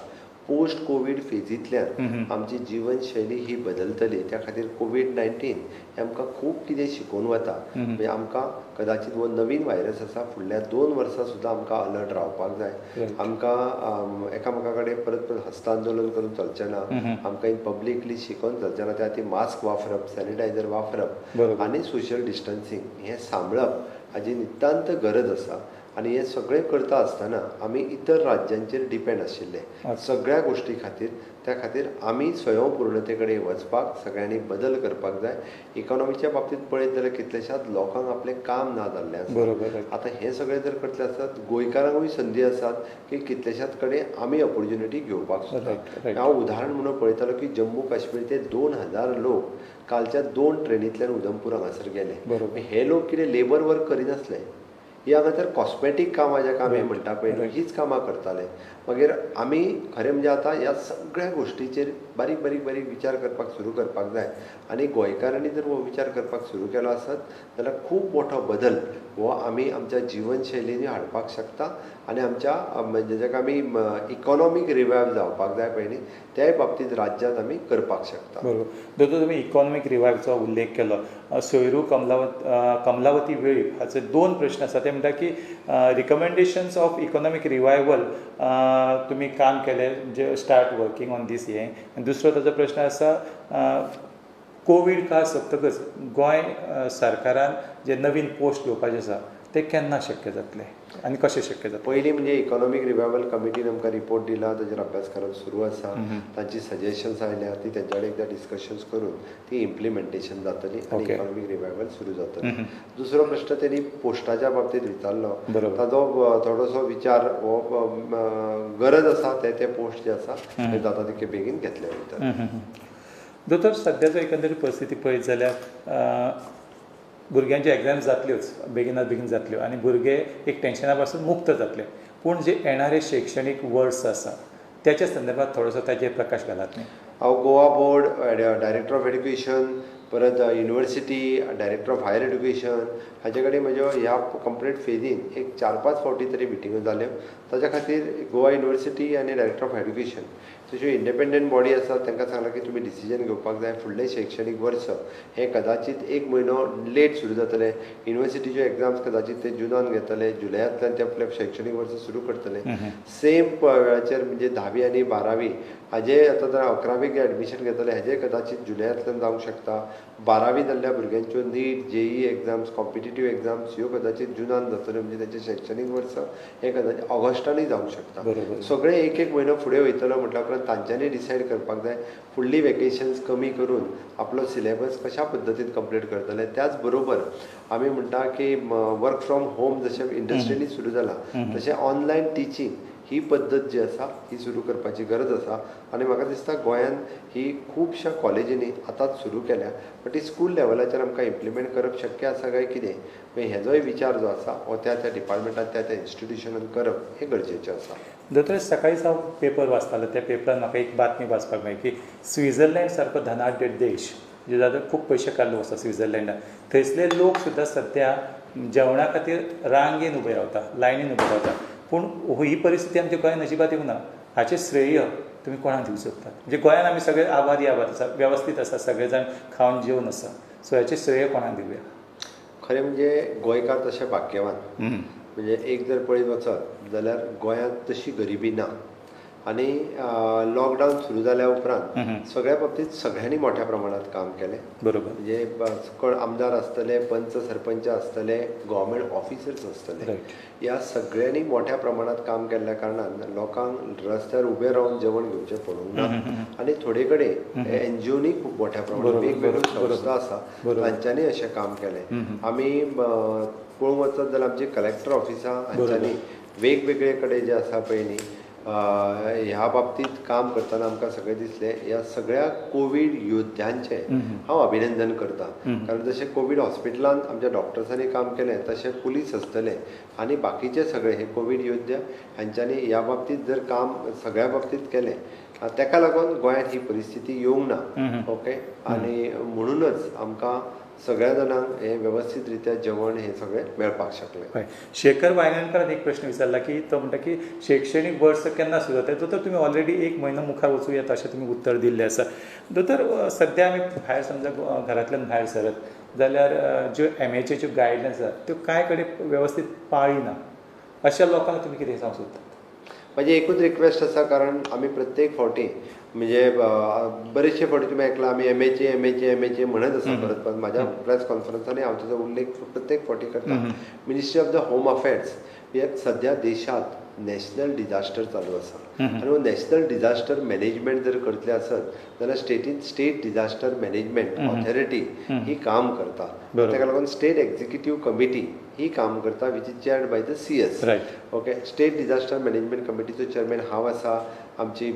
पोस्ट कोवीड फेजींतल्यान आमची जीवनशैली ही बदलतली. त्या खातीर कोविड-19 हे आमकां खूब कितें शिकोवन वता. म्हणजे आमकां कदाचित हो नवीन व्हायरस आसा फुडल्या 2 वर्सां सुद्दां आमकां अलर्ट रावपाक जाय. आमकां एकामेका कडेन परत परत हस्तांदोलन करून चलचें ना. आमकां इन पब्लिकली शिकोवन चलचें ना. त्या खातीर मास्क वापरप, सॅनिटायझर वापरप आनी सोशल डिस्टन्सींग हें सांबाळप हाची नितांत गरज आसा. आनी हें सगळें करता आसतना आमी इतर राज्यांचेर डिपेंड आशिल्ले सगळ्या गोश्टी खातीर. त्या खातीर आमी स्वयंपूर्णते कडेन वचपाक सगळ्यांनी बदल करपाक जाय. इकॉनॉमीच्या बाबतींत पळयत जाल्यार कितलेशाच लोकांक आपलें काम ना जाल्लें आसा. आतां हें सगळें जर करतले आसत गोंयकारांकूय संदी आसात की कितलेशाच कडेन आमी ऑपॉर्च्युनिटी घेवपाक सोदतात. हांव उदाहरण म्हणून पळयतालो की जम्मू काश्मीर ते 2000 लोक कालच्या 2 ट्रेनींतल्यान उधमपूर हांगासर गेले. हे लोक कितें लेबर वर्क करिनासले. ही हांगा तर कॉस्मॅटीक कामां जेका आमी म्हणटा पळय हीच कामां करताले. मागीर आमी खरें म्हणजे आतां ह्या सगळ्या गोश्टीचेर बारीक बारीक बारीक विचार करपाक सुरू करपाक जाय. आनी गोंयकारांनी जर हो विचार करपाक सुरू केलो आसत जाल्यार खूब मोठो बदल हो आमी आमच्या जिवनशैलींनी हाडपाक शकता. आनी आमच्या म्हणजे जेका आमी इकॉनॉमीक रिवायव जावपाक जाय पळय न्ही त्याय बाबतींत राज्यांत आमी करपाक शकता. बरोबर दोतोर तुमी इकॉनॉमीक रिवायवचो उल्लेख केलो. सोयरू कमलावती वेळीप हाचे 2 प्रश्न आसा. ते म्हणटा की रिकमेंडेशन्स ऑफ इकॉनॉमीक रिवायवल तुमी काम केलें म्हणजे स्टार्ट वर्कींग ऑन दीस हें. आनी दुसरो ताचो प्रश्न आसा कोवीड काळ सोंपतकच गोंय सरकारान जे नवीन पोस्ट घेवपाचे आसा ते केन्ना शक्य जातले आनी कशें शक्य जातले? पयलीं म्हणजे इकॉनॉमीक रिवायवल कमिटीन आमकां रिपोर्ट दिला ताचेर अभ्यास करप सुरू आसा. तांची सजेशन्स आयल्या ती तेंच्या कडेन एकदां डिस्कशन्स करून ती इम्प्लिमेंटेशन जातली आनी इकॉनॉमीक रिवायवल सुरू जातली. दुसरो प्रश्न तेणी पोस्टाच्या बाबतींत विचारलो. ताचो थोडोसो विचार हो गरज आसा ते पोस्ट जे आसा ते जाता तितके बेगीन घेतले वयता. दोतोर सद्याचो एकंदरीत परिस्थिती पळयत जाल्यार भुरग्यांचे एग्जाम्स जातल्योच बेगिनात बेगीन जातल्यो आनी भुरगे एक टेन्शना पासून मुक्त जातले. पूण जे येणारे शैक्षणीक वर्स आसा त्याच्या संदर्भात थोडोसो ताचेर प्रकाश घालात न्ही. हांव Goa board director of education परत university director of higher education हाचे कडेन म्हज्यो ह्या कंप्लीट फेजीन एक 4-5 फावटी तरी मिटिंगो जाल्यो. ताच्या खातीर गोवा युनिवर्सिटी आनी डायरेक्टर ऑफ एड्युकेशन तश्यो इंडिपेंडंट बॉडी आसात तांकां सांगलां की तुमी डिसिजन घेवपाक जाय. फुडलें शैक्षणीक वर्स हें कदाचित 1 म्हयनो लेट सुरू जातलें. युनिवर्सिटीचे एग्जाम्स कदाचित ते जुनान घेतले. जुलयातल्यान ते आपलें शैक्षणीक वर्स सुरू करतले. सेम वेळाचेर म्हणजे 10वी आनी 12वी हाजे आतां जर 11वीक एडमिशन घेतले हेजे कदाचित जुलयांतल्यान जावंक शकता. 12वी जाल्ल्या भुरग्यांच्यो नीट JEE एग्जाम्स कॉम्पिटिटीव एग्जाम्स ह्यो कदाचित जुनान जातल्यो. म्हणजे तेचें शैक्षणीक वर्स हें कदाचित ऑगस्टानूय जावंक शकता. सगळें एक एक म्हयनो फुडें वयतलो म्हटल्या उपरांत तांच्यांनी डिसायड करपाक जाय फुडलीं वेकेशन्स कमी करून आपलो सिलेबस कशा पद्दतीन कंप्लीट करतले. त्याच बरोबर आमी म्हणटा की वर्क फ्रॉम होम जशें इंडस्ट्रीनी सुरू जालां तशें ऑनलायन टिचींग ही पद्दत जी आसा ही सुरू करपाची गरज आसा. आनी म्हाका दिसता गोंयांत ही खुबश्या कॉलेजींनी आतांच सुरू केल्या. बट ही स्कूल लेवलाचेर आमकां इम्प्लिमेंट करप शक्य आसा काय कितें हेजोय विचार जो आसा हो त्या डिपार्टमेंटान त्या इन्स्टिट्युशनान करप हें गरजेचें आसा. दोतोर सकाळीच हांव पेपर वाचतालो. त्या पेपरान म्हाका एक बातमी वाचपाक मेळ्ळी की स्विझर्लंड सारको धनाढ्य देश जे जाता खूब पयशे काडलो आसा स्विझर्लंडान थंयसले लोक सुद्दां सद्या जेवणा खातीर रांगेन उबे रावता लायनीन उबे रावता. पूण ही परिस्थिती आमच्या गोंयांत अजिबात येवंक ना. हाचें श्रेय तुमी कोणाक दिवंक सोदतात? म्हणजे गोंयांत आमी सगळे आबादी आसा वेवस्थीत आसा सगळे जाण खावन जेवन आसा. सो हाचें श्रेय कोणाक दिवया? खरें म्हणजे गोंयकार तशे भाग्यवान. म्हणजे एक जर पळयत वचत जाल्यार गोंयांत तशी गरिबी ना. आणि लॉकडाऊन सुरू जाल्या उपरांत सगळ्या बाबतीत सगळ्यांनी मोठ्या प्रमाणात काम केलें. बरोबर. म्हणजे कोण आमदार आसतले, पंच सरपंच आसतले, गव्हर्मेंट ऑफिसर्स आसतले, ह्या सगळ्यांनी मोठ्या प्रमाणात काम केल्ल्या कारणान लोकांक रस्त्यार उबे रावन जेवण घेवचें पडूंक ना. आनी थोडे कडेन एनजीओनी खूब मोठ्या प्रमाणात वेगवेगळ्यो संस्था आसा तांच्यांनी अशें काम केलें. आमी पळोवंक वचत जाल्यार आमची कलेक्टर ऑफिसां हांच्यांनी वेगवेगळे कडेन जे आसा पळय न्ही ह्या बाबतींत काम करतना आमकां सगळें दिसलें ह्या सगळ्या कोवीड योद्ध्यांचें हांव अभिनंदन करतां. कारण जशें कोवीड हॉस्पिटलांत आमच्या डॉक्टर्सांनी काम केलें तशें पुलीस आसतले आनी बाकीचे सगळे हे कोवीड योद्धा हांच्यांनी ह्या बाबतींत जर काम सगळ्या बाबतींत केलें ताका लागून गोंयांत ही परिस्थिती येवंक ना. ओके. आनी म्हणूनच आमकां सगळ्या जाणांक हे व्यवस्थित रित्या जेवण हे सगळें मेळपाक शकलें. शेखर वायगणकरान एक प्रश्न विचारला की तो म्हणटा की शैक्षणीक वर्स केन्ना सुरू जाता. दोतोर तुमी ऑलरेडी 1 म्हयनो मुखार वचूं येता अशें तुमी उत्तर दिल्लें आसा. दोतोर सद्या आमी भायर समजा घरांतल्यान भायर सरत जाल्यार ज्यो MHAच्यो गायडलायन्स आसात त्यो कांय कडेन वेवस्थीत पाळिना अशा लोकांक तुमी कितें सांगूंक सोदतात. म्हजी एकूच रिक्वेस्ट आसा कारण आमी प्रत्येक फावटी म्हणजे बरेचशे फावटी तुमी आयकलां आमी MHA म्हणत आसा परत परत म्हाज्या प्रेस कॉन्फरन्सांनी हांव ताचो उल्लेख प्रत्येक फावटी करता. Ministry of the home affairs हे सद्या देशांत नॅशनल डिजास्टर चालू आसा आनी हो नॅशनल डिजास्टर मॅनेजमेंट जर करतले आसत जाल्यार स्टेट डिजास्टर मॅनेजमेंट ऑथॉरिटी ही काम करता. ताका लागून स्टेट एक्झिक्युटीव कमिटी ही काम करता which is chaired by the CS. Okay. State disaster management कमिटीचो चेअरमॅन हांव आसा. आमची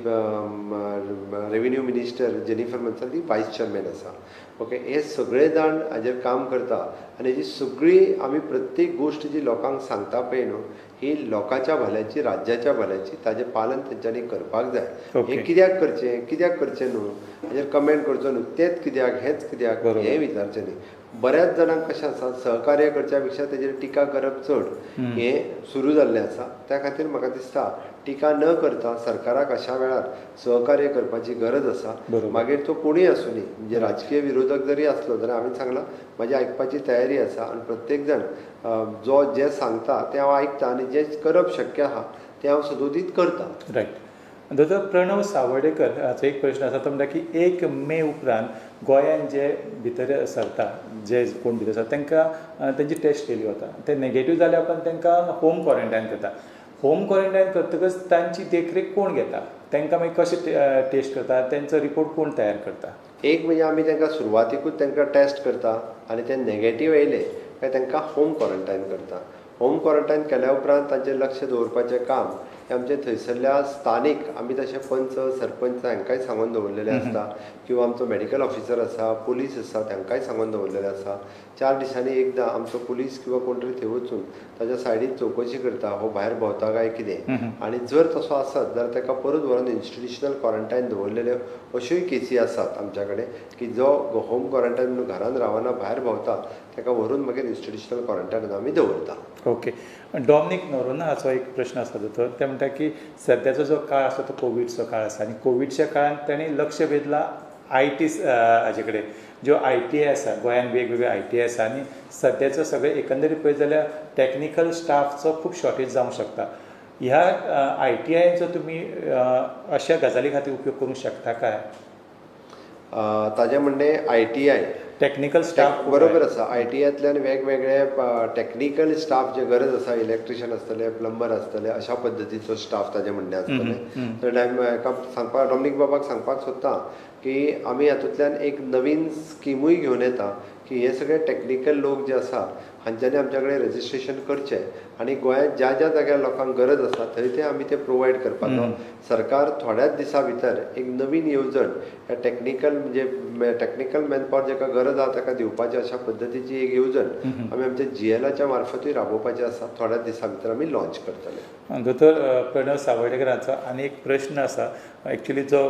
रेव्हेन्यू मिनिस्टर जेनिफर मनसल ती वायस चेअरमॅन आसा. ओके. हे सगळे जाण हाजेर काम करता आनी हेजी सगळी आमी प्रत्येक गोश्ट जी लोकांक सांगता पळय न्हू ही लोकांच्या भल्याची राज्याच्या भल्याची ताजें पालन तेंच्यांनी करपाक जाय. हें कित्याक करचें न्हू हाजेर कमेंट करचो न्हू तेंच कित्याक हेंच कित्याक हें विचारचें न्ही. बऱ्याच जाणांक कशें आसा सहकार्य करच्या पेक्षा तेजेर टिका करप चड हें सुरू जाल्लें आसा. त्या खातीर म्हाका दिसता टिका न करता सरकाराक अशा वेळार सहकार्य करपाची गरज आसा. मागीर तो कोणूय आसूं न्ही म्हणजे राजकीय विरोधक जरी आसलो जाल्यार हांवें सांगलां म्हाजी आयकपाची तयारी आसा आनी प्रत्येक जाण जें सांगता तें हांव आयकतां आनी जें करप शक्य आहा तें हांव सदोदीत करतां. रायट. दोतोर प्रणव सावडेकर हाचो एक प्रश्न आसा तो म्हणटा की 1 मे उपरांत गोंयांत जे भितर सरता जे कोण भितर सरता तांकां तेंची टेस्ट केली वता. ते नेगेटीव जाल्या उपरांत तांकां होम क्वॉरंटायन करता. होम क्वॉरंटायन करतकच तांची देखरेख कोण घेता. तांकां मागीर कशें टेस्ट करता तांचो रिपोर्ट कोण तयार करता. एक म्हणजे आमी तांकां सुरवातीकूच तांकां टेस्ट करता आनी ते नेगेटीव येयले काय तांकां होम क्वॉरंटायन करता. होम क्वॉरंटायन केल्या उपरांत तांचेर लक्ष दवरपाचें काम हें आमचे थंयसरल्या स्थानीक आमी तशे पंच सरपंच हांकांय सांगून दवरलेलें आसता किंवा आमचो मेडिकल ऑफिसर आसा पुलीस आसा तांकांय सांगून दवरलेलें आसा. 4 दिसांनी एकदां आमचो पुलीस किंवा कोण तरी थंय वचून ताच्या सायडीन चवकशी करता हो भायर भोंवता काय कितें आनी जर तसो आसत जाल्यार ताका परत व्हरून इन्स्टिट्युशनल क्वॉरंटायन दवरलेल्यो अश्योय केसी आसात आमच्या कडेन की जो होम क्वॉरंटायन म्हणून घरान रावना भायर भोंवता ताका व्हरून मागीर इन्स्टिट्युशनल क्वॉरंटायनान आमी दवरता. ओके. डॉमिनिक नोरोना हाचो एक प्रश्न आसा दोतोर ते म्हणटा की सद्याचो जो काळ आसा तो कोविडचो काळ आसा आनी कोविडच्या काळांत ताणें लक्ष वेधलां IT हाजे कडेन ज्यो ITI आसा गोंयांत वेगवेगळ्यो ITI आसा आनी सद्याचो सगळें एकंदरीत पळयत जाल्यार टॅक्निकल स्टाफचो खूब शॉर्टेज जावंक शकता. ह्या ITIचो तुमी अशा गजाली खातीर उपयोग करूंक शकता काय. ताजें म्हणणें ITI टॅक्निकल स्टाफ बरोबर आसा. ITIंतल्यान वेगवेगळे टॅक्निकल स्टाफ जे गरज आसा इलेक्ट्रिशियन आसतले प्लंबर आसतले अशा पद्दतीचो स्टाफ ताजें म्हणणें आसतलें. तर हाका सांगपाक डॉमिनिक बाबाक सांगपाक सोदतां की आमी हातूंतल्यान एक नवीन स्किमूय घेवन येता की हे सगळे टॅक्निकल लोक जे आसा हांच्यांनी आमच्या कडेन रजिस्ट्रेशन करचें आनी गोंयांत ज्या ज्या जाग्यार लोकांक गरज आसा थंय ते आमी ते प्रोवायड करपाचो. सरकार थोड्याच दिसां भितर एक नवीन येवजण ह्या टॅक्निकल म्हणजे टॅक्निकल मॅनपॉवर जाका गरज आसा ताका दिवपाची अशा पद्दतीची एक येवजण आमी आमच्या GLAच्या मार्फतूय राबोवपाची आसा. थोड्याच दिसां भितर आमी लॉन्च करतले. दोतोर प्रणव सावडेकरांचो आनी एक प्रश्न आसा. एक्चुली जो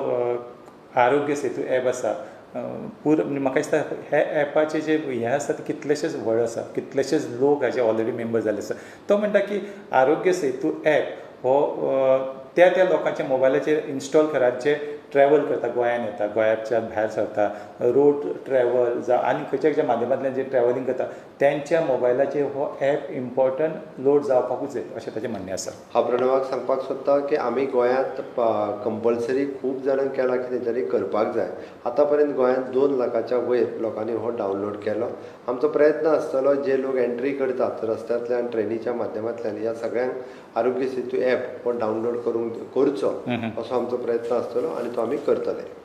आरोग्य सेतू ॲप आसा म्हाका दिसता ह्या ॲपाचे जे हे आसा ते कितलेशेच व्हड आसा कितलेशेच लोक हाचे ऑलरेडी मेंबर जाल्ले आसा. तो म्हणटा की आरोग्य सेतू ॲप हो त्या लोकांच्या मोबायलाचेर इन्स्टॉल करात जे ट्रॅवल करता गोंयांत येता गोंयाच्यान भायर सरता रोड ट्रॅवल जावं आनी खंयच्या खंयच्या माध्यमांतल्यान जे ट्रॅवलिंग करता त्यांच्या मोबायलाचेर हो ॲप इम्पॉर्टंट लोड जावपाकूच जाय अशें ताचें म्हणणें आसा. हांव प्रणवाक सांगपाक सोदतां की आमी गोंयांत कंपल्सरी खूब जाणांक केलां की तरी करपाक जाय. आतां पर्यंत गोंयांत 2 लाखाच्या वयर लोकांनी हो डावनलोड केलो. आमचो प्रयत्न आसतलो जे लोक एंट्री करतात रस्त्यांतल्यान ट्रेनीच्या माध्यमांतल्यान ह्या सगळ्यांक आरोग्य सेतू ॲप हो डावनलोड करचो असो आमचो प्रयत्न आसतलो आनी तो आमी करतले.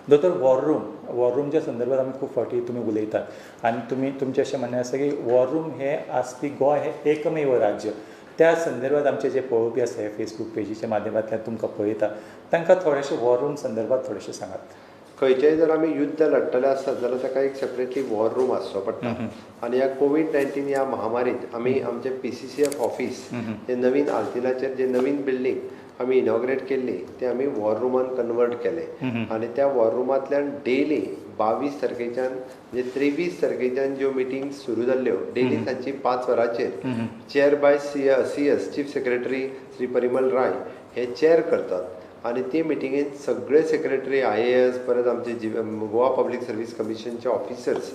दोतोर वॉर रूमच्या संदर्भात आमी खूब फावटी तुमी उलयतात आनी तुमचें अशें म्हणणें आसा की वॉर रूम हें आसपी गोंय हें एकमेव राज्य. त्या संदर्भात आमचे जे पळोवपी आसा हे फेसबूक पेजीच्या माध्यमांतल्यान तुमकां पळयता तांकां थोडेशें वॉर रूम संदर्भात थोडेशें सांगात. खंयचेय जर आमी युद्ध लडटले आसत जाल्यार ताका एक सेपरेटली वॉर रूम आसचो पडटा. आनी ह्या कोवीड-19 ह्या महामारींत आमी आमचें PCCF ऑफीस हे नवीन आल्तिनाचेर जे नवीन बिल्डींग आमी इनॉग्रेट केल्ली ते आमी वॉर रूमान कन्वर्ट केलें आनी त्या वॉर रूमांतल्यान डेली 22 तारखेच्यान म्हणजे 23 तारखेच्यान ज्यो मिटींग्स सुरू जाल्ल्यो डेली तांची 5 वरांचेर chair by CS chief secretary Shri Parimal Rai हे चेअर करतात आनी ती मिटिंगेंत सगळे सेक्रेटरी IAS परत आमचे गोवा पब्लीक सर्वीस कमिशनचे ऑफिसर्स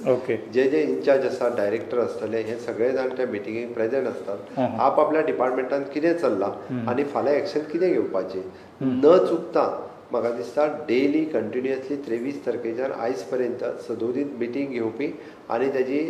जे जे इन्चार्ज आसा डायरेक्टर आसतले हे सगळे जाण त्या मिटिंगेक प्रेजेंट असतात. आपल्या डिपार्टमेंटान कितें चल्लां आनी फाल्यां एक्शन कितें घेवपाचें न चुकता म्हाका दिसता डेली कंटिन्युअसली 23 तारखेच्यान आयज पर्यंत सदोदीत मिटींग घेवपी आनी ताजी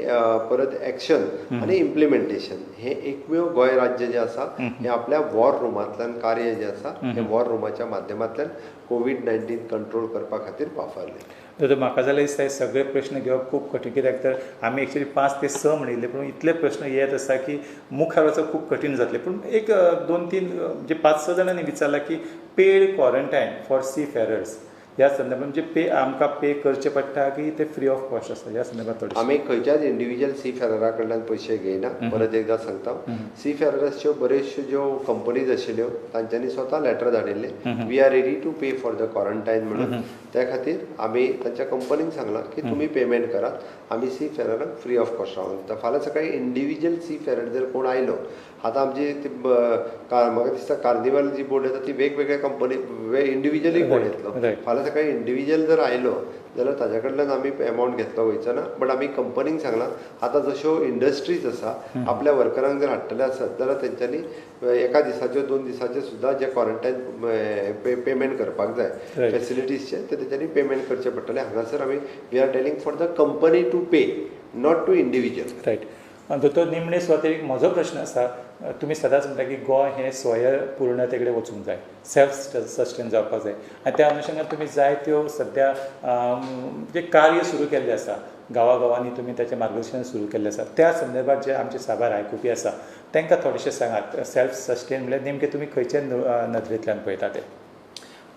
परत एक्शन आनी इम्प्लिमेंटेशन हे एकमेव गोंय राज्य जें आसा हें आपल्या वॉर रूमांतल्यान कार्य जें आसा हें वॉर रूमाच्या माध्यमांतल्यान कोवीड-19 कंट्रोल करपा खातीर वापरलें. तर म्हाका जाल्यार दिसता सगळे प्रश्न घेवप खूब कठीण कित्याक तर आमी एक्चुली 5 ते 6 म्हणिल्ले पूण इतले प्रश्न येत आसा की मुखार वचप खूब कठीण जातलें. पूण एक 2-3 जे 5-6 जाणांनी विचारला की paid quarantine for seafarers ह्या संदर्भात म्हणजे आमकां पे करचे पडटा की ते फ्री ऑफ कॉस्ट आसता ह्या संदर्भात थोडें आमी खंयच्याच इंडिविज्युअल सी फेररा कडल्यान पयशे घेयना. परत एकदां सांगता सी फेरर्सच्यो बऱ्योचश्यो ज्यो कंपनीज आशिल्ल्यो तांच्यांनी स्वता लेटर धाडिल्लें we are ready to pay for the quarantine म्हणून. त्या खातीर आमी तांच्या कंपनीक सांगलां की तुमी पेमेंट करात आमी सी फेररांक फ्री ऑफ कॉस्ट रावंक दिता. फाल्यां सकाळी इंडिविज्युअल सी फेरर जर कोण आयलो आतां आमची म्हाका दिसता कार्निवल जी बोर्ड येता ती वेगवेगळ्या कंपनी इंडिविज्युअली कोण येतलो. फाल्यां सकाळी इंडिविज्युअल जर आयलो जाल्यार ताज्या कडल्यान आमी एमावंट घेतलो वयचो ना. बट आमी कंपनीक सांगलां आतां जश्यो इंडस्ट्रीज आसा आपल्या वर्करांक जर हाडटले आसत जाल्यार तेंच्यांनी एका दिसाच्यो 2 दिसाचे सुद्दां जे क्वॉरंटायन पेमेंट करपाक जाय फेसिलिटीजचे ते तेंच्यांनी पेमेंट करचे पडटले. हांगासर आमी we are telling for the company to pay not to individual. Right. दोतोर निमणे सुवातेर म्हजो प्रश्न आसा तुमी सदांच म्हणटा की गोंय हें स्वयंपूर्णते कडेन वचूंक जाय सेल्फ सस्टेन जावपाक जाय आनी त्या अनुशंगान तुमी जायत्यो सद्या जे कार्य सुरू केल्लें आसा गांवांनी तुमी ताचें मार्गदर्शन सुरू केल्लें आसा त्या संदर्भात जे आमचे साबार आयकुपी आसा तांकां थोडेशें सांगात. सेल्फ सस्टेन म्हणल्यार नेमकें तुमी खंयच्या नदरेंतल्यान पळयता तें.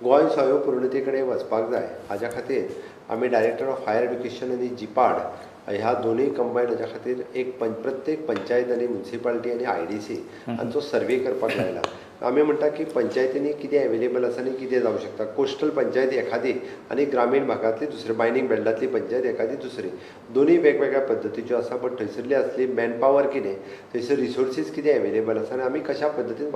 गोंय स्वयंपूर्णते कडेन वचपाक जाय हाज्या खातीर आमी डायरेक्टर ऑफ हायर एड्युकेशन आनी जिपाड ह्या दोनूय कंबायन हाज्या खातीर एक प्रत्येक पंचायत आनी म्युन्सिपालिटी आनी IDC हांचो सर्वे करपाक लायला. आमी म्हणटा की पंचायतींनी कितें एवेलेबल आसा आनी कितें जावं शकता. कोस्टल पंचायत एखादी आनी ग्रामीण भागांतली दुसरी मायनींग बेल्टांतली पंचायत एखादी दुसरी दोनूय वेगवेगळ्या पद्दतीच्यो आसा. बट थंयसरली असली मॅनपावर कितें थंयसर रिसोर्सीस कितें एवेलेबल आसा आनी आमी कशा पद्दतीन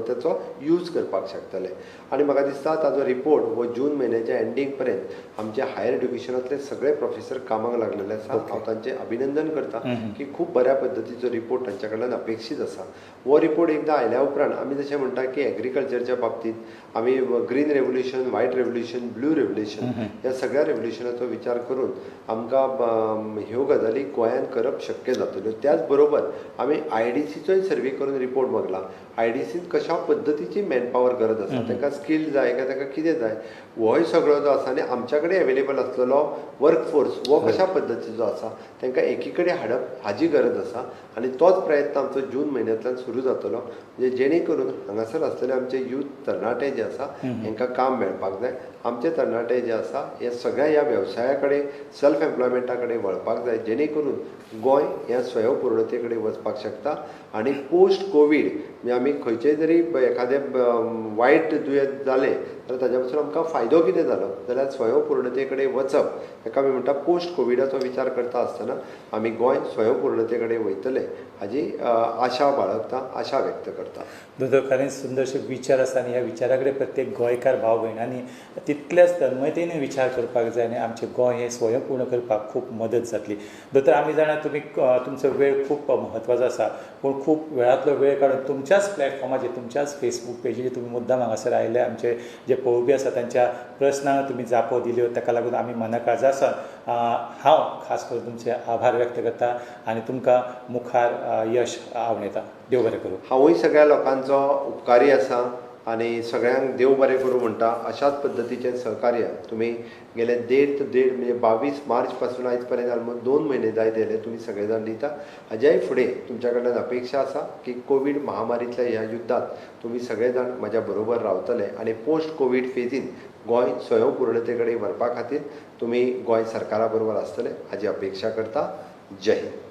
ताचो यूज करपाक शकतले. आनी म्हाका दिसता ताचो रिपोर्ट हो जून म्हयन्याच्या एंडींग पर्यंत आमचे हायर एड्युकेशनांतले सगळे प्रोफेसर कामाक लागलेले आसा. हांव तांचें अभिनंदन करता की खूब बऱ्या पद्दतीचो रिपोर्ट तांच्या कडल्यान अपेक्षीत आसा. हो रिपोर्ट एकदां आयल्या उपरांत आमी जशें म्हणटा की एग्रीकल्चरच्या बाबतींत आमी green revolution white revolution blue revolution ह्या सगळ्या रेवल्युशनाचो विचार करून आमकां ह्यो गजाली गोंयांत करप शक्य जातल्यो. त्याच बरोबर आमी IDCचोय सर्वे करून रिपोर्ट मागला. IDCन कशा पद्दतीची मॅनपावर गरज आसा तांकां स्कील जाय काय तांकां कितें जाय होय सगळो जो आसा आनी आमच्या कडेन एवेलेबल आसलेलो वर्कफोर्स हो कशा पद्दतीचो आसा तांकां एकी कडेन हाडप हाची गरज आसा. आनी तोच प्रयत्न आमचो जून म्हयन्यांतल्यान सुरू जातलो म्हणजे जेणे करून हांगासर आसलेले आमचे यूथ तरणाटे जे आसा हांकां काम मेळपाक जाय. आमचे तरणाटे जे आसा हे सगळ्या ह्या वेवसाया कडेन सेल्फ एम्प्लॉयमेंटा कडेन वळपाक जाय जेणे करून गोंय ह्या स्वयंपूर्णते कडेन वचपाक शकता. आनी पोस्ट कोवीड म्हणजे आमी खंयचेय जरी एखादें वायट दुयेंत जालें जाल्यार ताच्या पासून आमकां फायदो कितें जालो जाल्यार स्वयंपूर्णते कडेन वचप हेका आमी म्हणटा पोस्ट कोविडाचो विचार करता आसतना आमी गोंय स्वयंपूर्णते कडेन वयतले हाजी आशा बाळगता आशा व्यक्त करता. दोतोर खरेंच सुंदरशे विचार आसा आनी ह्या विचारा कडेन प्रत्येक गोंयकार भाव भयणांनी तितल्याच तन्मयतेन विचार करपाक जाय आनी आमचें गोंय हें स्वयंपूर्ण करपाक खूब मदत जातली. दोतोर आमी जाणा तुमी तुमचो वेळ खूब म्हत्वाचो आसा पूण खूब वेळांतलो वेळ काडून तुमच्याच प्लॅटफॉर्माचेर तुमच्याच फेसबूक पेजीचेर तुमी मुद्दाम हांगासर आयले आमचे जे पळोवपी आसा तांच्या प्रस्नांक तुमी जापो दिल्यो ताका लागून आमी मनाकाळजासान हांव खास करून तुमचे आभार व्यक्त करता आनी तुमकां मुखार यश आवडटा. देव बरें करूं. हांवूय सगळ्या लोकांचो उपकारी आसा आनी सगळ्यांक देव बरें करूं म्हणटा. अशाच पद्दतीचें सहकार्य तुमी गेले देड म्हणजे 22 मार्च पासून आयज पर्यंत आलमोस्ट 2 म्हयने जाले तुमी सगळे जाण दिता. हाज्याय फुडें तुमच्या कडल्यान अपेक्षा आसा की कोवीड महामारींतल्या ह्या युद्धांत तुमी सगळे जाण म्हज्या बरोबर रावतले आनी पोस्ट कोवीड फेजीन गोंय स्वयंपूर्णते कडेन व्हरपा खातीर तुमी गोंय सरकारा बरोबर आसतले हाजी अपेक्षा करता. जय हिंद.